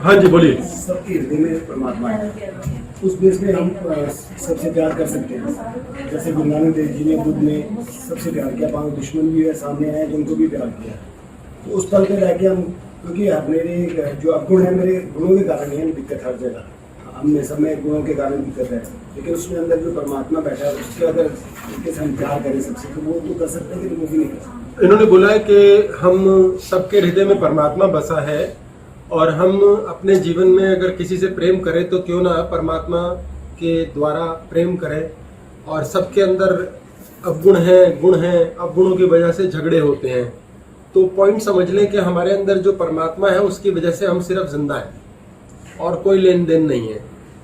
हाँ जी बोलिए। सबके हृदय में परमात्मा है, उस बेस में हम सबसे प्यार कर सकते हैं। जैसे गुरु नानक देव जी ने, बुद्ध ने सबसे प्यार किया, 5 दुश्मन भी है सामने आए जिनको भी प्यार किया। तो उस पल पे रह के हम, क्योंकि मेरे जो अवगुण है, मेरे गुणों के कारण है दिक्कत हर जगह, हमने सब में गुणों के कारण दिक्कत है, लेकिन उसमें अंदर जो परमात्मा बैठा है उसके अगर उनके से हम प्यार करें सबसे, तो वो तो कर सकते हैं, लेकिन वो भी नहीं कर सकते। इन्होंने बोला है कि हम सबके हृदय में परमात्मा बसा है और हम अपने जीवन में अगर किसी से प्रेम करें तो क्यों ना परमात्मा के द्वारा प्रेम करें। और सबके अंदर अवगुण हैं, गुण हैं, अवगुणों की वजह से झगड़े होते हैं। तो पॉइंट समझ लें कि हमारे अंदर जो परमात्मा है उसकी वजह से हम सिर्फ जिंदा हैं और कोई लेन देन नहीं है।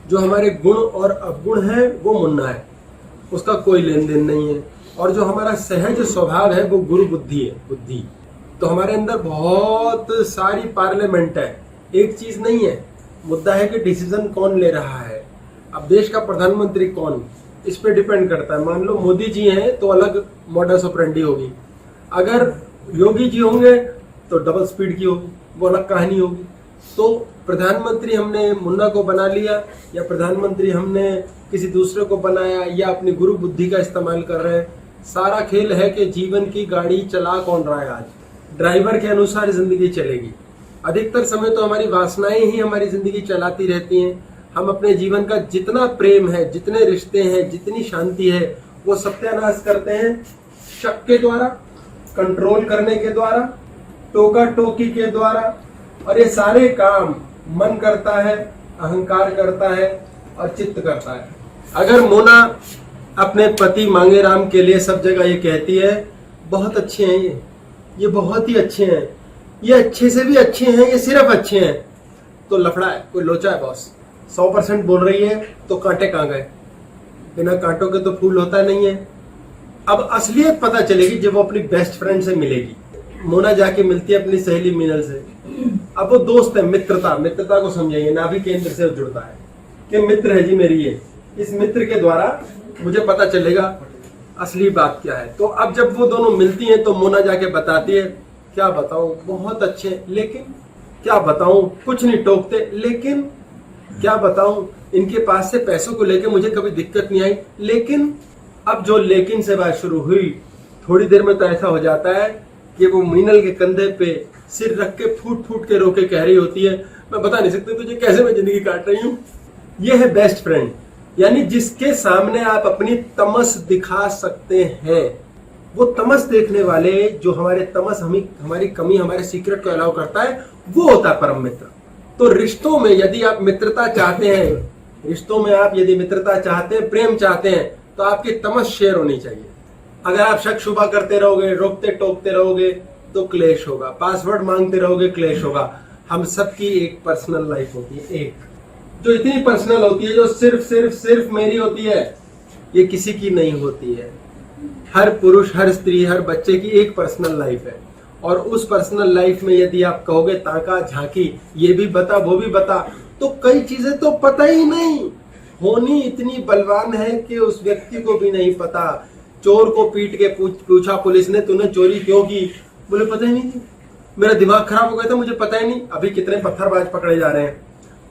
जो हमारे गुण और अवगुण है वो मुन्ना है, उसका कोई लेन देन नहीं है। और जो हमारा सहज स्वभाव है वो गुरु बुद्धि है, बुद्धि। तो हमारे अंदर बहुत सारी पार्लियामेंट है, एक चीज नहीं है। मुद्दा है कि डिसीजन कौन ले रहा है। अब देश का प्रधानमंत्री कौन, इस पे डिपेंड करता है। मान लो मोदी जी हैं तो अलग मॉडस ऑपरेंडी होगी, अगर योगी जी होंगे तो डबल स्पीड की होगी, वो अलग कहानी होगी। तो प्रधानमंत्री हमने मुन्ना को बना लिया या प्रधानमंत्री हमने किसी दूसरे को बनाया या अपनी गुरु बुद्धि का इस्तेमाल कर रहे हैं, सारा खेल है कि जीवन की गाड़ी चला कौन रहा है। आज ड्राइवर के अनुसार जिंदगी चलेगी। अधिकतर समय तो हमारी वासनाएं ही हमारी जिंदगी चलाती रहती हैं। हम अपने जीवन का जितना प्रेम है, जितने रिश्ते हैं, जितनी शांति है, वो सत्यानाश करते हैं शक के द्वारा, कंट्रोल करने के द्वारा, टोका टोकी के द्वारा। और ये सारे काम मन करता है, अहंकार करता है और चित्त करता है। अगर मोना अपने पति मांगे राम के लिए सब जगह ये कहती है बहुत अच्छे हैं ये बहुत ही अच्छे हैं, ये अच्छे से भी अच्छे हैं, ये सिर्फ अच्छे हैं, तो लफड़ा है, कोई लोचा है बॉस। 100% बोल रही है तो कांटे कहाँ गए, बिना कांटों के तो फूल होता नहीं है। अब असलियत पता चलेगी जब वो अपनी बेस्ट फ्रेंड से मिलेगी। मोना जाके मिलती है अपनी सहेली मीनल से। अब वो दोस्त है, मित्रता को समझेंगे, नाभि केंद्र से जुड़ता है कि मित्र है जी मेरी ये, इस मित्र के द्वारा मुझे पता चलेगा असली बात क्या है। तो अब जब वो दोनों मिलती हैं तो मोना जाके बताती है क्या बताऊं बहुत अच्छे, लेकिन क्या बताऊं कुछ नहीं टोकते, लेकिन क्या बताऊं इनके पास से पैसों को लेके मुझे कभी दिक्कत नहीं आई, लेकिन अब जो लेकिन से बात शुरू हुई थोड़ी देर में तो ऐसा हो जाता है कि वो मीनल के कंधे पे सिर रख के फूट फूट के रोके कह रही होती है मैं बता नहीं सकती तुझे कैसे मैं जिंदगी काट रही हूँ। ये है बेस्ट फ्रेंड, यानी जिसके सामने आप अपनी तमस दिखा सकते हैं। वो तमस देखने वाले जो हमारे तमस हमारी कमी, हमारे सीक्रेट को अलाउ करता है, वो होता है परम मित्र। तो रिश्तों में यदि आप मित्रता चाहते हैं, रिश्तों में आप यदि मित्रता चाहते हैं, प्रेम चाहते हैं, तो आपकी तमस शेयर होनी चाहिए। अगर आप शक शुबा करते रहोगे, रोकते टोकते रहोगे तो क्लेश होगा, पासवर्ड मांगते रहोगे क्लेश होगा। हम सबकी एक पर्सनल लाइफ होती है, एक जो इतनी पर्सनल होती है, जो सिर्फ मेरी होती है, ये किसी की नहीं होती है। हर पुरुष, हर स्त्री, हर बच्चे की एक पर्सनल लाइफ है। और उस पर्सनल लाइफ में यदि आप कहोगे ताका झांकी, ये भी बता वो भी बता, तो कई चीजें तो पता ही नहीं। होनी इतनी बलवान है कि उस व्यक्ति को भी नहीं पता। चोर को पीट के पूछा पुलिस ने तूने चोरी क्यों की, बोले पता ही नहीं, मेरा दिमाग खराब हो गया था, मुझे पता ही नहीं। अभी कितने पत्थरबाज पकड़े जा रहे हैं,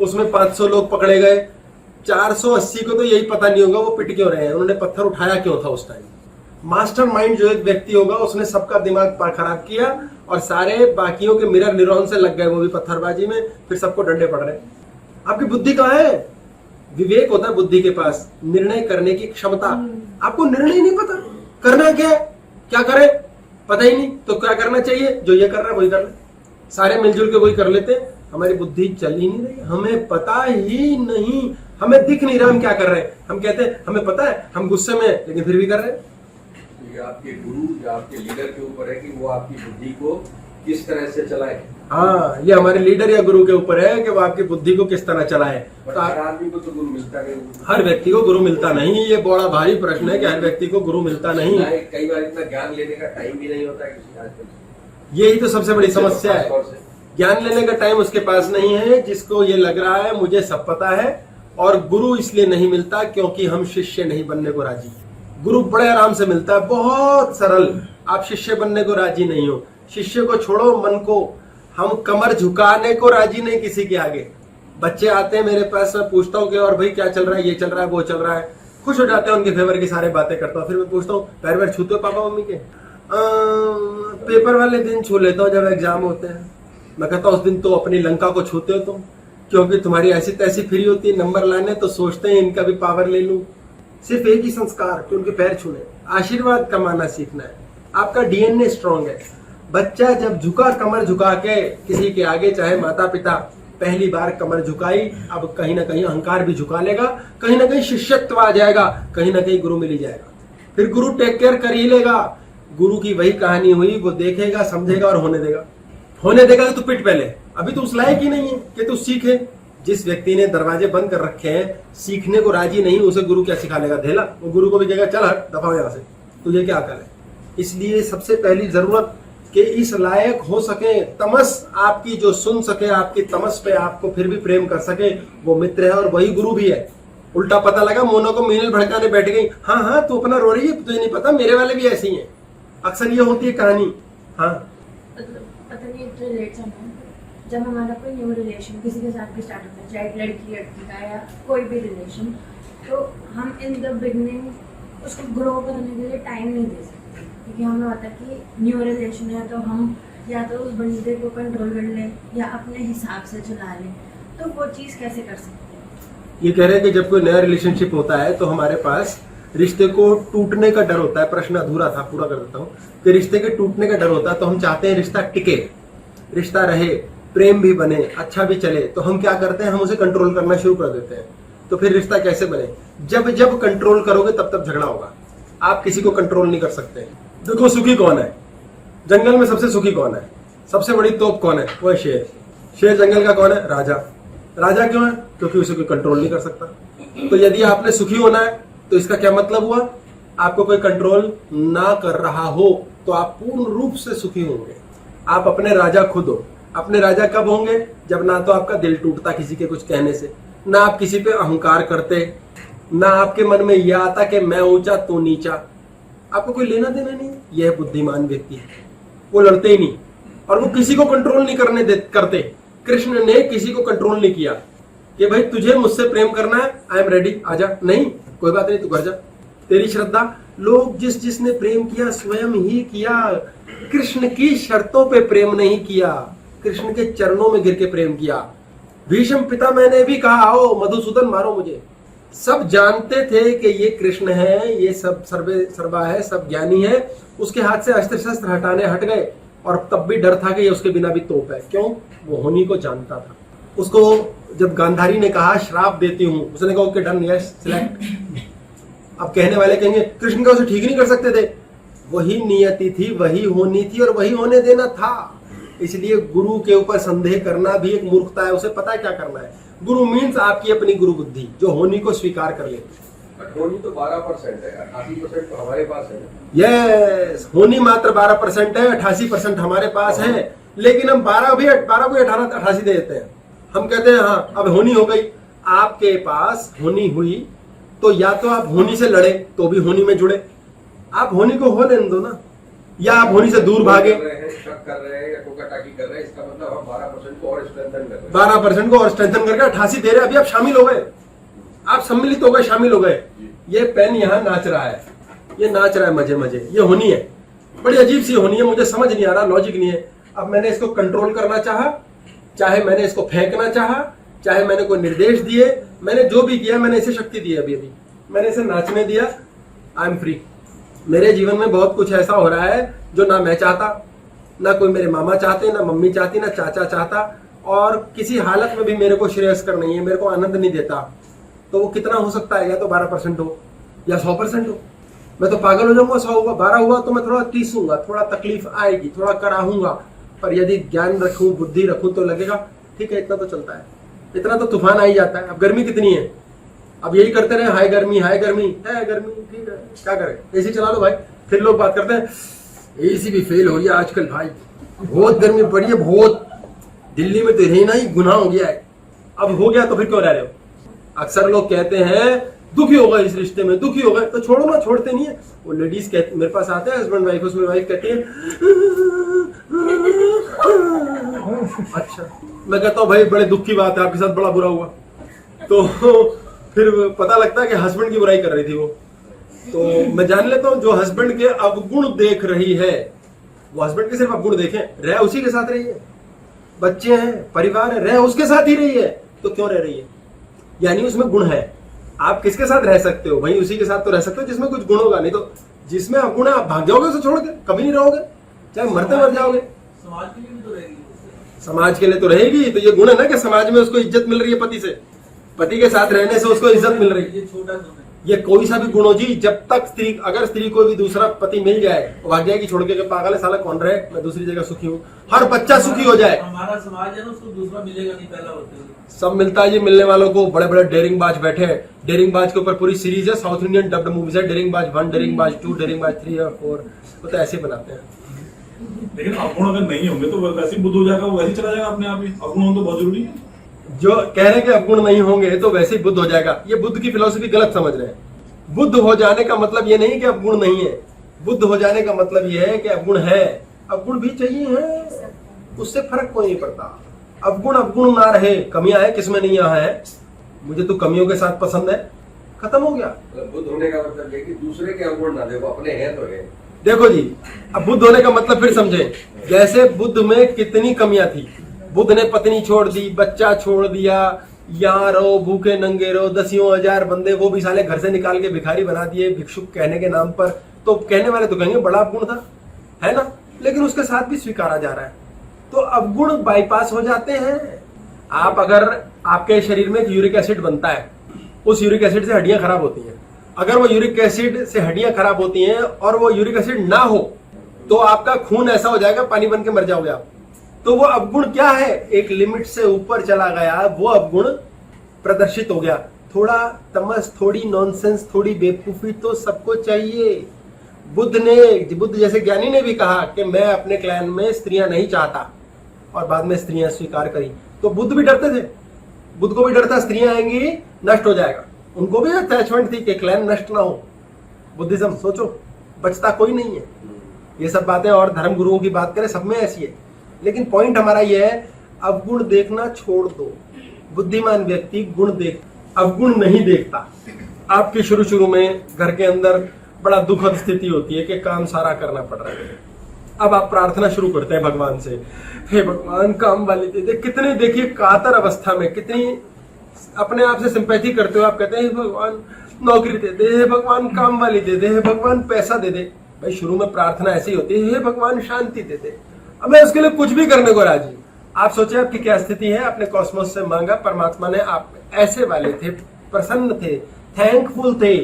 उसमें 500 लोग पकड़े गए, 480 को तो यही पता नहीं होगा वो पिट क्यों रहे हैं, उन्होंने पत्थर उठाया क्यों था उस टाइम। मास्टरमाइंड जो एक व्यक्ति होगा उसने सबका दिमाग खराब किया और सारे बाकियों के मिरर न्यूरॉन से लग गए, वो भी पत्थरबाजी में, फिर सबको डंडे पड़ रहे। आपकी बुद्धि कहाँ है? विवेक होता है बुद्धि के पास, निर्णय करने की क्षमता। आपको निर्णय नहीं पता करना क्या है, क्या करे पता ही नहीं, तो क्या करना चाहिए? जो ये कर रहा है वही कर ले, सारे मिलजुल के वही कर लेते हैं। हमारी बुद्धि चल ही नहीं रही, हमें पता ही नहीं, हमें दिख नहीं रहा हम क्या कर रहे हैं। हम कहते हैं हमें पता है, हम गुस्से में, लेकिन फिर भी कर रहे हैं। ये आपके गुरु या आपके लीडर के ऊपर है कि वो आपकी बुद्धि को किस तरह से चलाए। हाँ, ये हमारे लीडर या गुरु के ऊपर है कि वो आपकी बुद्धि को किस तरह चलाए। तो हर आदमी को तो गुरु मिलता नहीं, हर व्यक्ति को गुरु मिलता नहीं। ये बड़ा भारी प्रश्न है कि हर व्यक्ति को गुरु मिलता नहीं। कई बार इतना ज्ञान लेने का टाइम भी नहीं होता है किसी आदमी। यही तो सबसे बड़ी समस्या है, ज्ञान लेने का टाइम उसके पास नहीं है, जिसको ये लग रहा है मुझे सब पता है। और गुरु इसलिए नहीं मिलता क्योंकि हम शिष्य नहीं बनने को राजी। गुरु बड़े आराम से मिलता है, बहुत सरल। आप शिष्य बनने को राजी नहीं हो, शिष्य को छोड़ो, मन को हम कमर झुकाने को राजी नहीं किसी के आगे। बच्चे आते हैं मेरे पास, मैं पूछता हूँ कि और भाई क्या चल रहा है, ये चल रहा है, वो चल रहा है, खुश हो जाते हैं, उनके फेवर की सारी बातें करता हूँ। फिर मैं पूछता हूँ पैर वैर छूते हो पापा मम्मी के? पेपर वाले दिन छू लेता हूँ जब एग्जाम होते हैं। मैं कहता हूँ उस दिन तो अपनी लंका को छूते हो तुम, क्योंकि तुम्हारी ऐसी तैसी फ्री होती है नंबर लाने, तो सोचते हैं इनका भी पावर ले लूं। सिर्फ एक ही संस्कार कि उनके पैर छूने, आशीर्वाद कमाना सीखना है। आपका डीएनए स्ट्रांग है। बच्चा जब झुका, कमर झुका के किसी के आगे, चाहे माता पिता, पहली बार कमर झुकाई, अब कहीं ना कहीं अहंकार भी झुका लेगा, कहीं ना कहीं शिष्यत्व आ जाएगा, कहीं ना कहीं गुरु मिल ही जाएगा। फिर गुरु टेक केयर कर ही लेगा। गुरु की वही कहानी हुई, वो देखेगा, समझेगा और होने देगा। होने देगा तो पिट पहले, अभी तो उस लायक ही नहीं है कि तू सीखे। जिस व्यक्ति ने दरवाजे बंद कर रखे हैं, सीखने को राजी नहीं, उसे गुरु क्या सिखा लेगा? धेला। वो गुरु को भी कहेगा चल हट, दफा हो यहाँ से, तुझे क्या अकल है? इसलिए सबसे पहली जरूरत कि इस लायक हो सके, तमस आपकी जो सुन सके, आपकी तमस पे आपको फिर भी प्रेम कर सके, वो मित्र है और वही गुरु भी है। उल्टा पता लगा मोनो को मीनल भड़काने बैठ गई, हाँ हाँ तू अपना रो रही है, तुझे नहीं पता मेरे वाले भी ऐसे ही हैं। अक्सर ये होती है कहानी। हाँ पता नहीं रिलेट करना है। जब हमारा कोई न्यू रिलेशन किसी के साथ भी स्टार्ट होता है, चाहे लड़की लड़की का या कोई भी रिलेशन, तो हम इन द बिगनिंग उसको ग्रो करने के लिए टाइम नहीं दे सकते, क्योंकि हमें होता है कि न्यू रिलेशन है तो हम या तो उस बंदे को कंट्रोल कर लें या अपने हिसाब से चला लें। तो वो चीज़ कैसे कर सकते हैं? ये कह रहे हैं कि जब कोई नया रिलेशनशिप होता है तो हमारे पास रिश्ते को टूटने का डर होता है। प्रश्न अधूरा था, पूरा कर देता हूँ कि रिश्ते के टूटने का डर होता है, तो हम चाहते हैं रिश्ता टिके, रिश्ता रहे, प्रेम भी बने, अच्छा भी चले। तो हम क्या करते हैं, हम उसे कंट्रोल करना शुरू कर देते हैं। तो फिर रिश्ता कैसे बने? जब जब कंट्रोल करोगे तब तब झगड़ा होगा। आप किसी को कंट्रोल नहीं कर सकते। देखो सुखी कौन है जंगल में? सबसे सुखी कौन है? सबसे बड़ी तोप कौन है? वो है शेर। शेर जंगल का कौन है? राजा। राजा क्यों है? क्योंकि उसे कोई कंट्रोल नहीं कर सकता। तो यदि आपने सुखी होना है तो इसका क्या मतलब हुआ? आपको कोई कंट्रोल ना कर रहा हो तो आप पूर्ण रूप से सुखी होंगे। आप अपने राजा खुद हो। अपने राजा कब होंगे? जब ना तो आपका दिल टूटता किसी के कुछ कहने से, ना आप किसी पे अहंकार करते, ना आपके मन में यह आता कि मैं ऊंचा तू नीचा। आपको कोई लेना देना नहीं। यह बुद्धिमान व्यक्ति है, वो लड़ते ही नहीं और वो किसी को कंट्रोल नहीं करते। कृष्ण ने किसी को कंट्रोल नहीं किया कि भाई तुझे मुझसे प्रेम करना है, आई एम रेडी, आजा। नहीं, कोई बात नहीं, तू घर जा, तेरी श्रद्धा। लोग जिसने प्रेम किया स्वयं ही किया। कृष्ण की शर्तों पे प्रेम नहीं किया, कृष्ण के चरणों में गिर के प्रेम किया। भीष्म पितामह ने भी कहा आओ मधुसूदन मारो मुझे। सब जानते थे कि ये कृष्ण है, ये सब सर्वा है, सब ज्ञानी है। उसके हाथ से अस्त्र शस्त्र हटाने हट गए और तब भी डर था कि ये उसके बिना भी तोप है। क्यों? वो होनी को जानता था। उसको जब गांधारी ने कहा श्राप देती हूं, उसने कहा ओके डन, यस सिलेक्ट। अब कहने वाले कहेंगे कृष्ण का उसे ठीक नहीं कर सकते थे। वही नियति थी, वही होनी थी और वही होने देना था। इसलिए गुरु के ऊपर संदेह करना भी एक मूर्खता है। उसे पता है क्या करना है। गुरु मीन्स आपकी अपनी गुरु बुद्धि जो होनी को स्वीकार कर लेती है। होनी तो 12% है, 88% तो हमारे पास है। यस, होनी मात्र 12% है, 88% हमारे पास है। लेकिन हम 12 को 88 दे देते हैं। हम कहते हैं हाँ अब होनी हो गई। आपके पास होनी हुई तो या तो आप होनी से लड़े तो भी होनी में जुड़े, आप होनी को हो लेने दो ना, या आप होनी से दूर भागे। शक कर रहे हैं या टोका-टाकी कर रहे हैं, इसका मतलब हम 12% को और स्ट्रेंथन कर रहे हैं। 12% को और स्ट्रेंथन करके 88 दे रहे हैं। अभी आप शामिल हो गए, आप सम्मिलित हो गए, शामिल हो गए। ये पेन यहाँ नाच रहा है, ये नाच रहा है मजे मजे। ये होनी है, बड़ी अजीब सी होनी है, मुझे समझ नहीं आ रहा, लॉजिक नहीं है। अब मैंने इसको कंट्रोल करना चाहा, चाहे मैंने इसको फेंकना चाहा, चाहे मैंने कोई निर्देश दिए, मैंने जो भी किया, मैंने इसे शक्ति दी। अभी मैंने इसे नाचने दिया, आई एम फ्री। मेरे जीवन में बहुत कुछ ऐसा हो रहा है जो ना मैं चाहता, ना कोई मेरे मामा चाहते, ना मम्मी चाहती, ना चाचा चाहता, और किसी हालत में भी मेरे को श्रेयस्कर नहीं है, मेरे को आनंद नहीं देता। तो वो कितना हो सकता है? या तो 12% हो या 100% हो। मैं तो पागल हो जाऊंगा 100 होगा, 12 हुआ तो मैं थोड़ा तीसूंगा, थोड़ा तकलीफ आएगी, थोड़ा कराहूंगा। पर यदि ज्ञान रखूं, बुद्धि रखूं तो लगेगा ठीक है, इतना तो चलता है, इतना तो तूफान आ ही जाता है। अब गर्मी कितनी है, अब यही करते रहे हाय गर्मी है, गर्मी, ठीक है, क्या करें, एसी चला लो भाई। फिर लोग बात करते हैं एसी भी फेल हो रही है आजकल भाई, बहुत गर्मी पड़ी है, बहुत, दिल्ली में तो रहना ही गुनाह हो गया है। अब हो गया तो फिर क्यों रह रहे हो? अक्सर लोग कहते हैं दुखी हो गए इस रिश्ते में, दुखी हो गए तो छोड़ो ना, छोड़ते नहीं है। वो लेडीज कहते, मेरे पास आते हैं हस्बैंड वाइफ, उसमें वाइफ कहती है अच्छा, मैं कहता हूँ भाई बड़े दुख की बात है, आपके साथ बड़ा बुरा हुआ। तो फिर पता लगता है कि हस्बैंड की बुराई कर रही थी वो। तो मैं जान लेता हूँ जो हस्बैंड के अवगुण देख रही है, वो हस्बैंड के सिर्फ अवगुण देखें, रह उसी के साथ रही है, बच्चे हैं, परिवार है, रह उसके साथ ही रही है, तो क्यों रह रही है? यानी उसमें गुण है। आप किसके साथ रह सकते हो? वही उसी के साथ तो रह सकते हो जिसमें कुछ गुण होगा, नहीं तो जिसमें अवगुण है आप भाग जाओगे उसे छोड़ के, कभी नहीं रहोगे, चाहे मरते मर जाओगे। समाज के लिए भी तो रहेगी, समाज के लिए तो रहेगी। तो ये गुण है ना कि समाज में उसको इज्जत मिल रही है, पति से, पति के साथ रहने से उसको इज्जत मिल रही है। ये छोटा गुण है। ये कोई सा भी गुण हो जी, जब तक स्त्री, अगर स्त्री को भी दूसरा पति मिल जाए, वो भाग जाएगी छोड़ के, पागल है साला कौन रहे, मैं दूसरी जगह सुखी हूँ। हर बच्चा सुखी हो जाए। हमारा समाज है ना, उसको दूसरा मिलेगा नहीं, पहला होते हुए। सब मिलता है जी, मिलने वालों को। बड़े बड़े डेरिंग बाज बैठे हैं, डेरिंग बाज के ऊपर पूरी सीरीज है, साउथ इंडियन डब्ड मूवीज है, डेरिंग बाज 1, डेरिंग बाज 2, डेरिंग बाज 3 और 4, वो तो ऐसे बनाते हैं। लेकिन अवगुण अगर नहीं होंगे तो वैसे ही बुद्ध हो जाएगा, वो वैसे ही चला जाएगा अपने आप ही। अवगुण होना तो बहुत जरूरी है। जो कह रहे हैं कि अवगुण नहीं होंगे तो वैसे ही बुद्ध हो जाएगा, ये बुद्ध की फिलॉसफी गलत समझ रहे हैं। बुद्ध हो जाने का मतलब ये नहीं कि अवगुण नहीं है, बुद्ध हो जाने का मतलब ये है कि अवगुण है, अवगुण भी चाहिए है, उससे फर्क कोई नहीं पड़ता। अवगुण अवगुण ना रहे, कमियां है किसमें नहीं है, मुझे तो कमियों के साथ पसंद है, खत्म हो गया। मतलब बुद्ध होने का मतलब ये कि दूसरे के अवगुण ना देखो, अपने हैं तो है। देखो जी, अब बुद्ध होने का मतलब फिर समझे, जैसे बुद्ध में कितनी कमियां थी। बुद्ध ने पत्नी छोड़ दी, बच्चा छोड़ दिया, यहाँ रहो, भूखे नंगे रहो, 10,000 बंदे वो भी साले घर से निकाल के भिखारी बना दिए भिक्षुक कहने के नाम पर। तो कहने वाले तो कहेंगे बड़ा अवगुण था, है ना, लेकिन उसके साथ भी स्वीकारा जा रहा है। तो अवगुण बाईपास हो जाते हैं। आप अगर, आपके शरीर में एक यूरिक एसिड बनता है, उस यूरिक एसिड से हड्डियां खराब होती हैं। अगर वो यूरिक एसिड से हड्डियां खराब होती हैं और वो यूरिक एसिड ना हो तो आपका खून ऐसा हो जाएगा, पानी बन के मर जाओगे आप। तो वो अवगुण क्या है, एक लिमिट से ऊपर चला गया, वो अवगुण प्रदर्शित हो गया। थोड़ा तमस, थोड़ी नॉनसेंस, थोड़ी बेवकूफी तो सबको चाहिए। बुद्ध जैसे ज्ञानी ने भी कहा कि मैं अपने क्लैन में स्त्रियां नहीं चाहता, और बाद में स्त्रियां स्वीकार करी। तो बुद्ध भी डरते थे, बुद्ध को भी डर था स्त्रियां आएंगी नष्ट हो जाएगा, उनको भी अटैचमेंट थी कि क्लैन नष्ट ना हो। बुद्धिज्म सोचो, बचता कोई नहीं है। ये सब बातें और धर्म गुरुओं की बात करें, सब में ऐसी है। लेकिन पॉइंट हमारा ये है, अवगुण देखना छोड़ दो। बुद्धिमान व्यक्ति गुण देख, अवगुण नहीं देखता। आपकी शुरू में घर के अंदर बड़ा दुखद स्थिति होती है कि काम सारा करना पड़ रहा है। अब आप प्रार्थना शुरू करते हैं भगवान से, हे भगवान काम वाली दे दे। कितने देखिए कातर अवस्था में कितनी अपने आप से सिंपैथी करते हो, आप कहते हैं हे भगवान नौकरी दे दे, हे भगवान काम वाली दे दे, हे भगवान पैसा दे दे। भाई शुरू में प्रार्थना ऐसी होती है, हे भगवान शांति दे दे। अब मैं उसके लिए कुछ भी करने को राजी। आप सोचे आपकी क्या स्थिति है, अपने कॉस्मोस से मांगा, परमात्मा ने आप ऐसे वाले थे, प्रसन्न थे, थैंकफुल थे,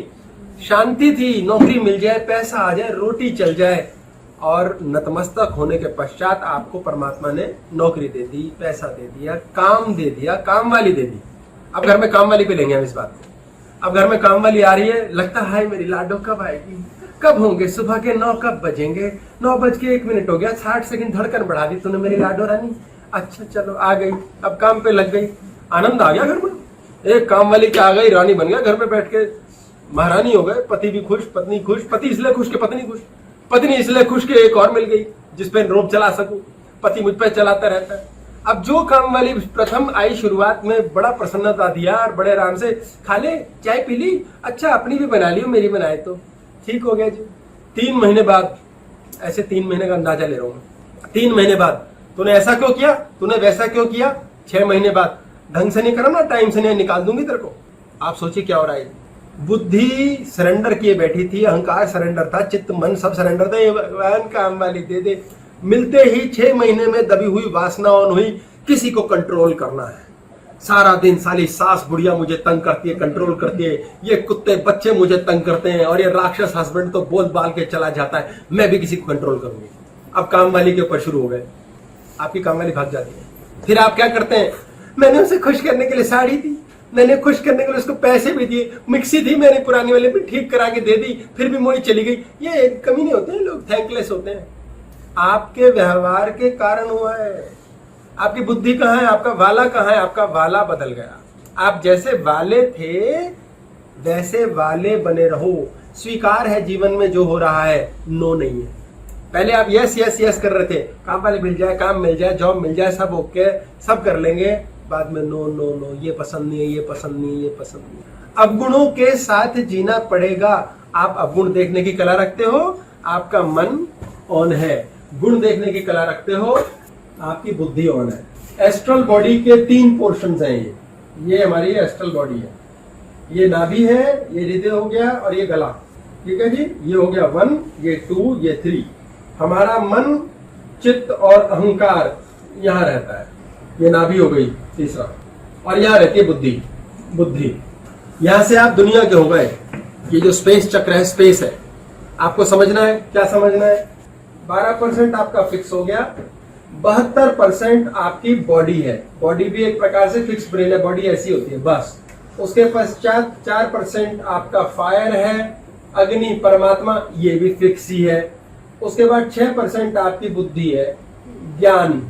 शांति थी, नौकरी मिल जाए, पैसा आ जाए, रोटी चल जाए, और नतमस्तक होने के पश्चात आपको परमात्मा ने नौकरी दे दी, पैसा दे दिया, काम दे दिया, काम वाली दे दी। अब घर में काम वाली पे लेंगे हम इस बात को। अब घर में काम वाली आ रही है, लगता है मेरी लाडो कब आएगी, कब होंगे, सुबह के 9 कब बजेंगे, 9 बज के 1 मिनट हो गया, 60 सेकंड धड़कन बढ़ा दी तूने मेरी लाडो रानी, अच्छा चलो आ गई, अब काम पे लग गई, आनंद आ गया घर में। एक काम वाली क्या आ गई, रानी बन गया, घर पे बैठ के महारानी हो गए, पति भी खुश, पत्नी खुश, पति इसलिए खुश के पत्नी खुश, पत्नी इसलिए खुश के एक और मिल गई जिसपे रोब चला सकूं, पति मुझ पे चलाता रहता है। अब जो काम वाली प्रथम आई शुरुआत में बड़ा प्रसन्नता दिया और बड़े आराम से, खा ले चाय पी ली, अच्छा अपनी भी बना लियो, मेरी बनाए तो ठीक हो गया जी। 3 महीने बाद, ऐसे 3 महीने का अंदाजा ले रहा हूं मैं, 3 महीने बाद तूने ऐसा क्यों किया, तूने वैसा क्यों किया, 6 महीने बाद ढंग से नहीं करा ना, टाइम से नहीं, निकाल दूंगी तेरे को। आप सोचिए क्या हो रहा है। बुद्धि सरेंडर किए बैठी थी, अहंकार सरेंडर था, चित्त मन सब सरेंडर था, ये भगवान काम वाली दे दे। मिलते ही 6 महीने में दबी हुई वासना ऑन हुई, किसी को कंट्रोल करना है। सारा दिन साली सास बुढ़िया मुझे तंग करती है, कंट्रोल करती है, ये कुत्ते बच्चे मुझे तंग करते हैं, और ये राक्षस हस्बैंड तो बोल बाल के चला जाता है, मैं भी किसी को कंट्रोल करूंगी। अब काम वाली के ऊपर शुरू हो गए, आपकी काम वाली भाग जाती है। फिर आप क्या करते हैं, मैंने उसे खुश करने के लिए साड़ी दी, मैंने खुश करने के लिए उसको पैसे भी दिए, मिक्सी थी मैंने पुरानी वाली भी ठीक करा के दे दी, फिर भी मोई चली गई। ये कमी नहीं होते हैं, लोग थैंकलेस होते हैं। आपके व्यवहार के कारण हुआ है। आपकी बुद्धि कहाँ है, आपका वाला कहाँ है, आपका वाला बदल गया। आप जैसे वाले थे वैसे वाले बने रहो। स्वीकार है जीवन में जो हो रहा है, नो नहीं है। पहले आप यस यस यस कर रहे थे, काम वाले मिल जाए, काम मिल जाए, जॉब मिल जाए, सब ओके, सब कर लेंगे। बाद में नो नो नो, ये पसंद नहीं है, ये पसंद नहीं है, ये पसंद नहीं है। अवगुणों के साथ जीना पड़ेगा। आप अवगुण देखने की कला रखते हो, आपका मन ऑन है। गुण देखने की कला रखते हो, आपकी बुद्धि ऑन है। एस्ट्रल बॉडी के 3 पोर्शंस हैं। ये हमारी एस्ट्रल बॉडी है। ये नाभि है, ये हृदय हो गया, और ये गला। ठीक है जी, ये हो गया 1, ये 2, ये 3। हमारा मन, चित्त और अहंकार यहाँ रहता है। ये नाभि हो गई तीसरा, और यहाँ रहती है बुद्धि। बुद्धि यहाँ से आप दुनिया के हो गए। ये जो स्पेस चक्र है, स्पेस है, आपको समझना है। क्या समझना है? 12% आपका फिक्स हो गया, 72% आपकी बॉडी है। बॉडी भी एक प्रकार से फिक्स ब्रेन है, बॉडी ऐसी होती है बस। उसके पश्चात 4% आपका फायर है, अग्नि परमात्मा, ये भी फिक्स ही है। उसके बाद 6% आपकी बुद्धि है, ज्ञान।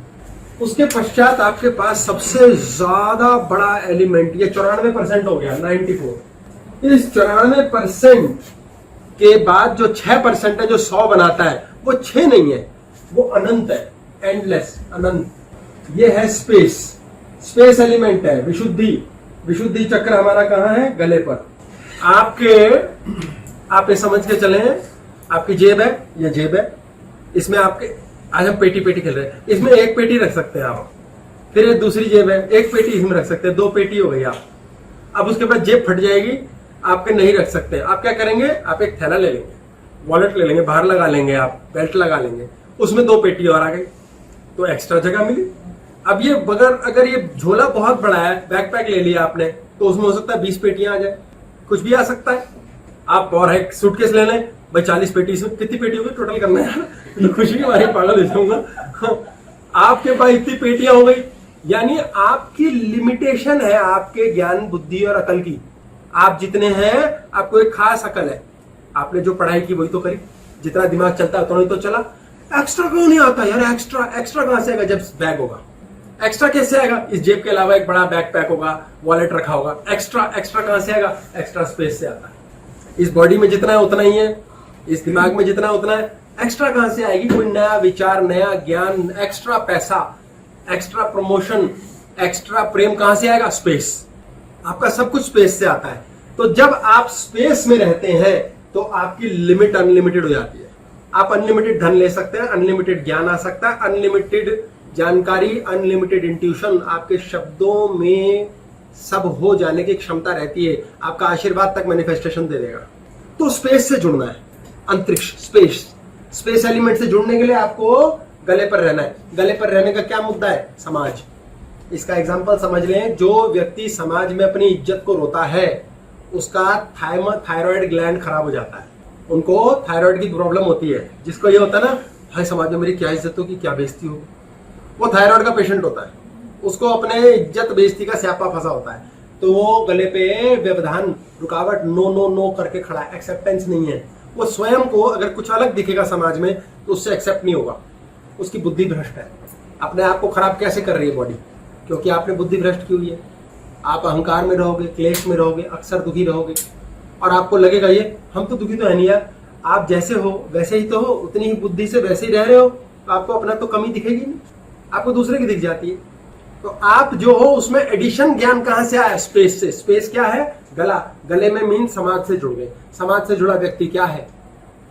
उसके पश्चात आपके पास सबसे ज्यादा बड़ा एलिमेंट, ये 94% हो गया, 94। इस 94% के बाद जो 6% है, जो 100 बनाता है, वो 6 नहीं है, वो अनंत है, एंडलेस, अनंत। ये है स्पेस। स्पेस एलिमेंट है। विशुद्धि, विशुद्धि चक्र हमारा कहाँ है? गले पर। आप ये समझ के चले, आपकी जेब है, ये जेब है, इसमें आपके, आज हम पेटी पेटी खेल रहे हैं, इसमें एक पेटी रख सकते हैं आप। फिर ये दूसरी जेब है, एक पेटी इसमें रख सकते हैं, 2 पेटी हो गई आप। अब उसके बाद जेब फट जाएगी, आपके नहीं रख सकते। आप क्या करेंगे? आप एक थैला ले लेंगे, वॉलेट ले लेंगे, बाहर लगा लेंगे, आप बेल्ट लगा लेंगे, उसमें 2 पेटी और आ गई, तो एक्स्ट्रा जगह मिली। अब ये अगर ये झोला बहुत बड़ा है, बैकपैक ले लिया आपने, तो उसमें हो सकता है 20 पेटियां आ जाए, कुछ भी आ सकता है। आप और एक सूटकेस ले लें, भाई 40 पेटी, इसमें कितनी पेटी होगी टोटल करना है यार, खुशी हमारी पागल हो जाऊंगा। आपके पास इतनी पेटियां हो गई, यानी आपकी लिमिटेशन है आपके ज्ञान, बुद्धि और अकल की। आप जितने हैं, आपको एक खास अकल है, आपने जो पढ़ाई की वही तो करी, जितना दिमाग चलता है उतना ही तो चला। एक्स्ट्रा क्यों नहीं आता यार? एक्स्ट्रा कहां से आएगा जब बैग होगा? एक्स्ट्रा कैसे आएगा? इस जेब के अलावा एक बड़ा बैग पैक होगा, वॉलेट रखा होगा, एक्स्ट्रा कहां से आएगा? एक्स्ट्रा स्पेस से आता है। इस बॉडी में जितना है उतना ही है, इस दिमाग में जितना है उतना है, एक्स्ट्रा कहां से आएगी? कोई नया विचार, नया ज्ञान, एक्स्ट्रा पैसा, एक्स्ट्रा प्रमोशन, एक्स्ट्रा प्रेम कहां से आएगा? स्पेस। आपका सब कुछ स्पेस से आता है। तो जब आप स्पेस में रहते हैं तो आपकी लिमिट अनलिमिटेड हो जाती है। आप अनलिमिटेड धन ले सकते हैं, अनलिमिटेड ज्ञान आ सकता है, अनलिमिटेड जानकारी, अनलिमिटेड इंट्यूशन, आपके शब्दों में सब हो जाने की क्षमता रहती है। आपका आशीर्वाद तक मैनिफेस्टेशन दे देगा। तो स्पेस से जुड़ना है, अंतरिक्ष, स्पेस एलिमेंट से जुड़ने के लिए आपको गले पर रहना है। गले पर रहने का क्या मुद्दा है? समाज। इसका एग्जांपल समझ लें, जो व्यक्ति समाज में अपनी इज्जत को रोता है, उसका थायराइड ग्लैंड खराब हो जाता है। उनको थायराइड की प्रॉब्लम होती है, जिसको ये होता है ना, हाय समाज में मेरी क्या इज्जत होगी, क्या बेइज्जती होगी। वो थायराइड का पेशेंट होता है, उसको अपने इज्जत बेइज्जती का स्यापा फंसा होता है, तो वो गले पे व्यवधान, रुकावट, नो नो नो करके खड़ा है, एक्सेप्टेंस नहीं है। वो स्वयं को अगर कुछ अलग दिखेगा समाज में तो उससे एक्सेप्ट नहीं होगा। उसकी बुद्धि भ्रष्ट है। अपने आप को खराब कैसे कर रही है बॉडी? क्योंकि आपने बुद्धि भ्रष्ट की हुई है। आप अहंकार में रहोगे, क्लेश में रहोगे, अक्सर दुखी रहोगे, और आपको लगेगा ये हम तो दुखी तो है नहीं यार। आप जैसे हो वैसे ही तो हो, उतनी ही बुद्धि से वैसे ही रह रहे हो, तो आपको अपना तो कमी दिखेगी नहीं, आपको दूसरे की दिख जाती है। तो आप जो हो उसमें एडिशन ज्ञान कहां से आया? स्पेस से। स्पेस क्या है? गला। गले में मीन समाज से जुड़ गए। समाज से जुड़ा व्यक्ति क्या है?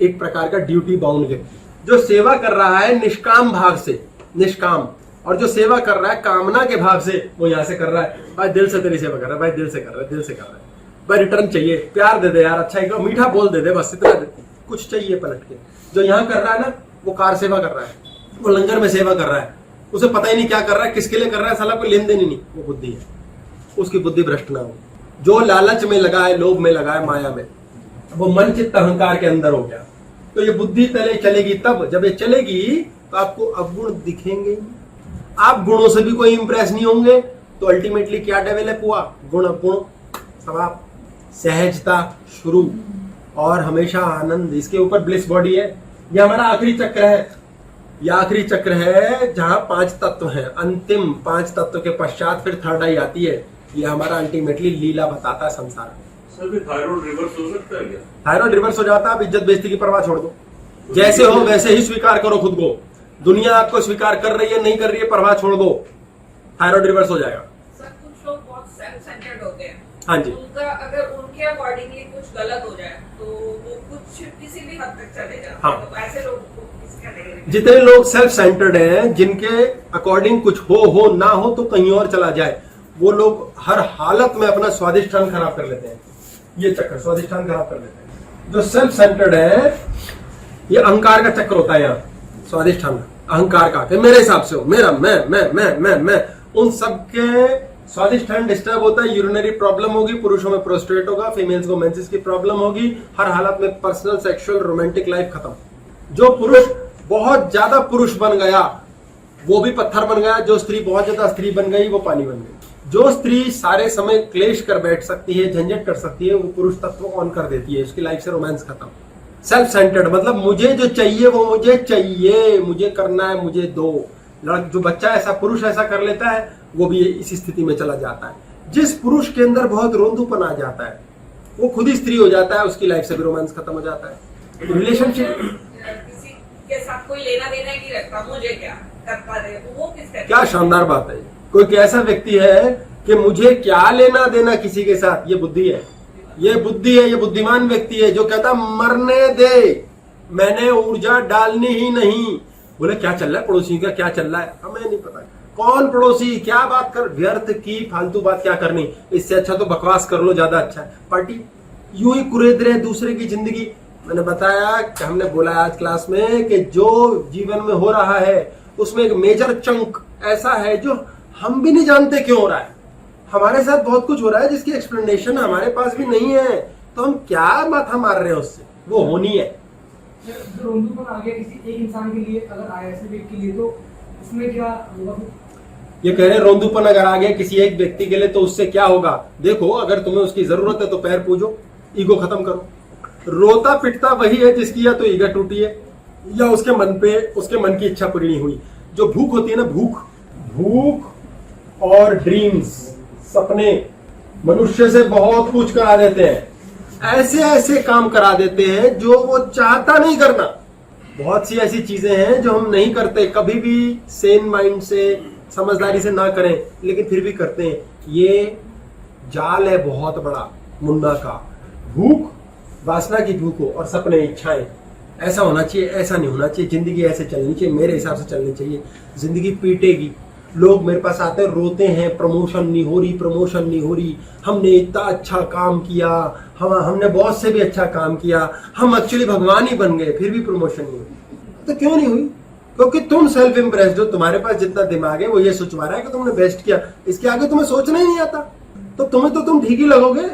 एक प्रकार का ड्यूटी बाउंड व्यक्ति, जो सेवा कर रहा है निष्काम भाव से, निष्काम, और जो सेवा कर रहा है कामना के भाव से, वो यहां से कर रहा है, भाई दिल से तेरी सेवा कर रहा है, भाई दिल से कर रहा है, दिल से कर रहा है, भाई रिटर्न चाहिए, प्यार दे दे यार, अच्छा एक मीठा बोल दे दे, बस इतना कुछ चाहिए पलट के। जो यहाँ कर रहा है ना, वो कार सेवा कर रहा है, वो लंगर में सेवा कर रहा है, उसे पता ही नहीं क्या कर रहा है, किसके लिए कर रहा है, साला कोई लेन देन ही नहीं। वो बुद्धि है, उसकी बुद्धि भ्रष्ट ना हो। जो लालच में लगा है, लोभ में लगा है, माया में, वो मन चित्त अहंकार के अंदर हो गया। तो ये बुद्धि पहले चलेगी, तब जब ये चलेगी तो आपको अवगुण दिखेंगे। आप गुणों से भी कोई इंप्रेस नहीं होंगे, तो अल्टीमेटली क्या डेवलप हुआ? गुण अवगुण समाप्त, सहजता शुरू, और हमेशा आनंद। इसके ऊपर ब्लिस बॉडी है। ये हमारा आखिरी चक्र है। यह आखिरी चक्र है जहां 5 तत्व हैं। अंतिम 5 तत्व के पश्चात फिर थर्ड आई आती है। यह हमारा अल्टीमेटली लीला बताता है संसार। सर फिर थायराइड रिवर्स हो सकता है क्या? थायराइड रिवर्स हो जाता है, आप इज्जत बेइज्जती की परवाह छोड़ दो, जैसे हो वैसे ही स्वीकार करो खुद को। दुनिया आपको स्वीकार कर रही है नहीं कर रही है, परवाह छोड़ दो, थायराइड रिवर्स हो जाएगा। सर कुछ लोग बहुत सेल्फ सेंटर्ड होते हैं, हाँ जी। उनका अगर उनके अकॉर्डिंगली कुछ गलत हो जाए तो वो कुछ किसी भी हद तक चले जाते हैं। हाँ। तो ऐसे लोगों को किस कैटेगरी में? जितने लोग सेल्फ सेंटर्ड हैं, जिनके अकॉर्डिंग कुछ हो ना हो तो कहीं और चला जाए, वो लोग हर हालत में अपना स्वादिष्टान खराब कर लेते हैं। ये चक्कर स्वादिष्टान खराब कर लेते हैं। जो सेल्फ सेंटर्ड है, ये अहंकार का चक्कर होता है यहाँ, स्वादिष्टान अहंकार का, कि मेरे हिसाब से हो, मेरा मैं उन सबके स्वादिष्टान डिस्टर्ब होता है। यूरिनरी प्रॉब्लम होगी, पुरुषों में प्रोस्टेट होगा, फीमेल्स को मेंसेस की प्रॉब्लम होगी, हर हालत में पर्सनल सेक्सुअल रोमांटिक लाइफ खत्म। जो पुरुष बहुत ज्यादा पुरुष बन गया वो भी पत्थर बन गया, जो स्त्री बहुत ज्यादा स्त्री बन गई वो पानी बन गई। जो स्त्री सारे समय क्लेश कर बैठ सकती है, झंझट कर सकती है, वो पुरुष तत्व ऑन कर देती है, उसकी लाइफ से रोमांस खत्म। सेल्फ सेंटर्ड मतलब मुझे जो चाहिए वो मुझे चाहिए, मुझे करना है, मुझे दो। जो बच्चा ऐसा, पुरुष ऐसा कर लेता है, वो भी इसी स्थिति में चला जाता है। जिस पुरुष के अंदर बहुत रोंदूपन आ जाता है, वो खुद ही स्त्री हो जाता है, उसकी लाइफ से भी रोमांस खत्म हो जाता है। रिलेशनशिप किसी के साथ कोई लेना देना ही नहीं रखता, मुझे क्या करता रहे, वो किस कैटेगरी? क्या शानदार बात है। कोई ऐसा व्यक्ति है कि मुझे क्या लेना देना किसी के साथ, ये बुद्धि है, ये बुद्धि है, ये बुद्धिमान व्यक्ति है जो कहता मरने दे, मैंने ऊर्जा डालनी ही नहीं। बोले क्या चल रहा है पड़ोसी का, क्या चल रहा है, हमें नहीं पता कौन पड़ोसी क्या बात कर, व्यर्थ की फालतू बात क्या करनी, इससे अच्छा तो बकवास कर लो, ज्यादा अच्छा है। पार्टी यूं ही कुरेद रहे दूसरे की जिंदगी। मैंने बताया कि हमने बोला आज क्लास में कि जो जीवन में हो रहा है उसमें एक मेजर चंक ऐसा है जो हम भी नहीं जानते क्यों हो रहा है। हमारे साथ बहुत कुछ हो रहा है जिसकी एक्सप्लेनेशन हमारे पास भी नहीं है, तो हम क्या माथा मार रहे हैं उससे, वो होनी है। जो रोंदूपन आ गया किसी एक इंसान के लिए, अगर आया ऐसे व्यक्ति के लिए, तो उसमें क्या होगा? ये कह रहे हैं रोंदूपन अगर आ गया किसी एक व्यक्ति के लिए तो उससे क्या होगा। देखो अगर तुम्हें उसकी जरूरत है तो पैर पूजो, ईगो खत्म करो। रोता पिटता वही है जिसकी या तो ईगो टूटी है या उसके मन की इच्छा पूरी नहीं हुई। जो भूख होती है ना, भूख और ड्रीम्स, सपने मनुष्य से बहुत कुछ करा देते हैं, ऐसे ऐसे काम करा देते हैं जो वो चाहता नहीं करना। बहुत सी ऐसी चीजें हैं जो हम नहीं करते, कभी भी सेन माइंड से, समझदारी से ना करें, लेकिन फिर भी करते हैं। ये जाल है बहुत बड़ा मुन्ना का। भूख, वासना की भूख हो और सपने, इच्छाएं, ऐसा होना चाहिए, ऐसा नहीं होना चाहिए, जिंदगी ऐसे चलनी चाहिए, मेरे हिसाब से चलनी चाहिए। जिंदगी पीटेगी, लोग मेरे पास आते हैं रोते हैं, प्रमोशन नहीं हो रही, हमने इतना अच्छा काम किया, हमने बॉस से भी अच्छा काम किया, हम एक्चुअली भगवान ही बन गए, फिर भी प्रमोशन नहीं हुई। तो क्यों नहीं हुई? क्योंकि तुम सेल्फ इम्प्रेस्ड हो, तुम्हारे पास जितना दिमाग है वो ये सोचवा रहा है कि तुमने बेस्ट किया, इसके आगे तुम्हें सोचना ही नहीं आता, तो तुम ठीक ही लगोगे,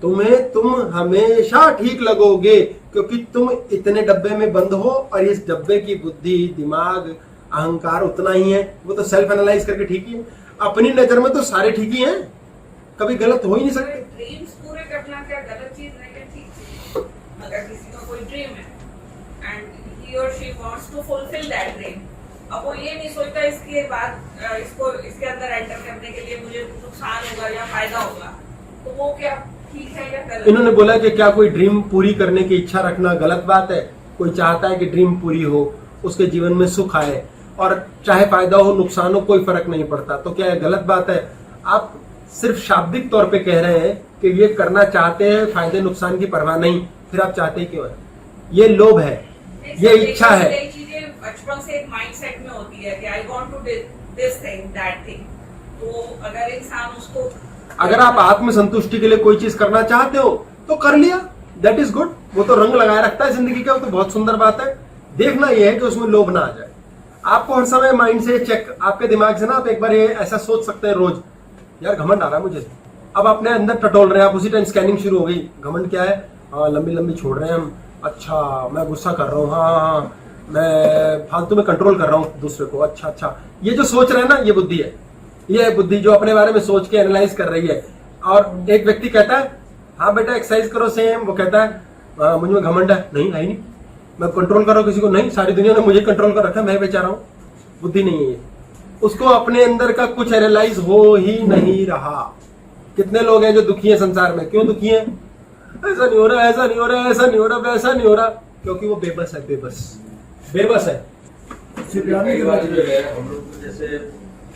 तुम हमेशा ठीक लगोगे, क्योंकि तुम इतने डब्बे में बंद हो और इस डब्बे की बुद्धि, दिमाग, अहंकार उतना ही है। वो तो सेल्फ एनालाइज करके ठीक ही है, अपनी नजर में तो सारे ठीक ही हैं, कभी गलत हो ही नहीं सकते। ड्रीम्स पूरे करना क्या गलत चीज है क्या ठीक चीज? अगर किसी का कोई ड्रीम है एंड ही और she wants to fulfil that dream, अब वो ये नहीं सोचता इसके बाद इसको इसके अंदर एंटर करने के लिए मुझे नुकसान होगा या फायदा होगा, तो वो क्या ठीक है या गलत? इन्होंने बोला कि क्या कोई ड्रीम पूरी करने की इच्छा रखना गलत बात है? कोई चाहता है कि ड्रीम पूरी हो, उसके जीवन में सुख आए, और चाहे फायदा हो नुकसान हो कोई फर्क नहीं पड़ता, तो क्या गलत बात है? आप सिर्फ शाब्दिक तौर पे कह रहे हैं कि ये करना चाहते हैं, फायदे नुकसान की परवाह नहीं, फिर आप चाहते क्यों है? ये लोभ है, ये इच्छा है। चीजें बचपन से एक माइंडसेट में होती है कि I want to this thing that thing, तो अगर इंसान उसको, अगर आप आत्मसंतुष्टि के लिए कोई चीज करना चाहते हो तो कर लिया, दैट इज गुड, वो तो रंग लगाए रखता है जिंदगी का, वो तो बहुत सुंदर बात है। देखना यह है कि उसमें लोभ ना आ जाए। आपको हर समय माइंड से चेक, आपके दिमाग से ना आप एक बार ये ऐसा सोच सकते हैं रोज, यार घमंड आ रहा है मुझे, अब अपने अंदर टटोल रहे हैं आप, उसी टाइम स्कैनिंग शुरू हो गई, घमंड क्या है? हाँ लंबी लंबी छोड़ रहे हैं हम, अच्छा मैं गुस्सा कर रहा हूँ, हाँ मैं फालतू में कंट्रोल कर रहा हूँ दूसरे को, अच्छा ये जो सोच रहे हैं ना, ये बुद्धि है, ये बुद्धि जो अपने बारे में सोच के एनालाइज कर रही है। और एक व्यक्ति कहता है हाँ बेटा एक्सरसाइज करो, सेम वो कहता है मुझ में घमंड है, नहीं है नहीं, मैं कंट्रोल कर रहा हूँ किसी को, नहीं सारी दुनिया ने मुझे कंट्रोल कर रखा है, मैं बेचारा हूँ। बुद्धि नहीं है, उसको अपने अंदर का कुछ एनालाइज हो ही नहीं रहा। कितने लोग हैं जो दुखी हैं संसार में? क्यों दुखी हैं? ऐसा नहीं हो रहा, ऐसा नहीं हो रहा, ऐसा नहीं हो रहा, वैसा नहीं हो रहा, क्योंकि वो बेबस है, बेबस है। उससे प्यार नहीं कई करना बार जो चाहिए। है हम लोग तो जैसे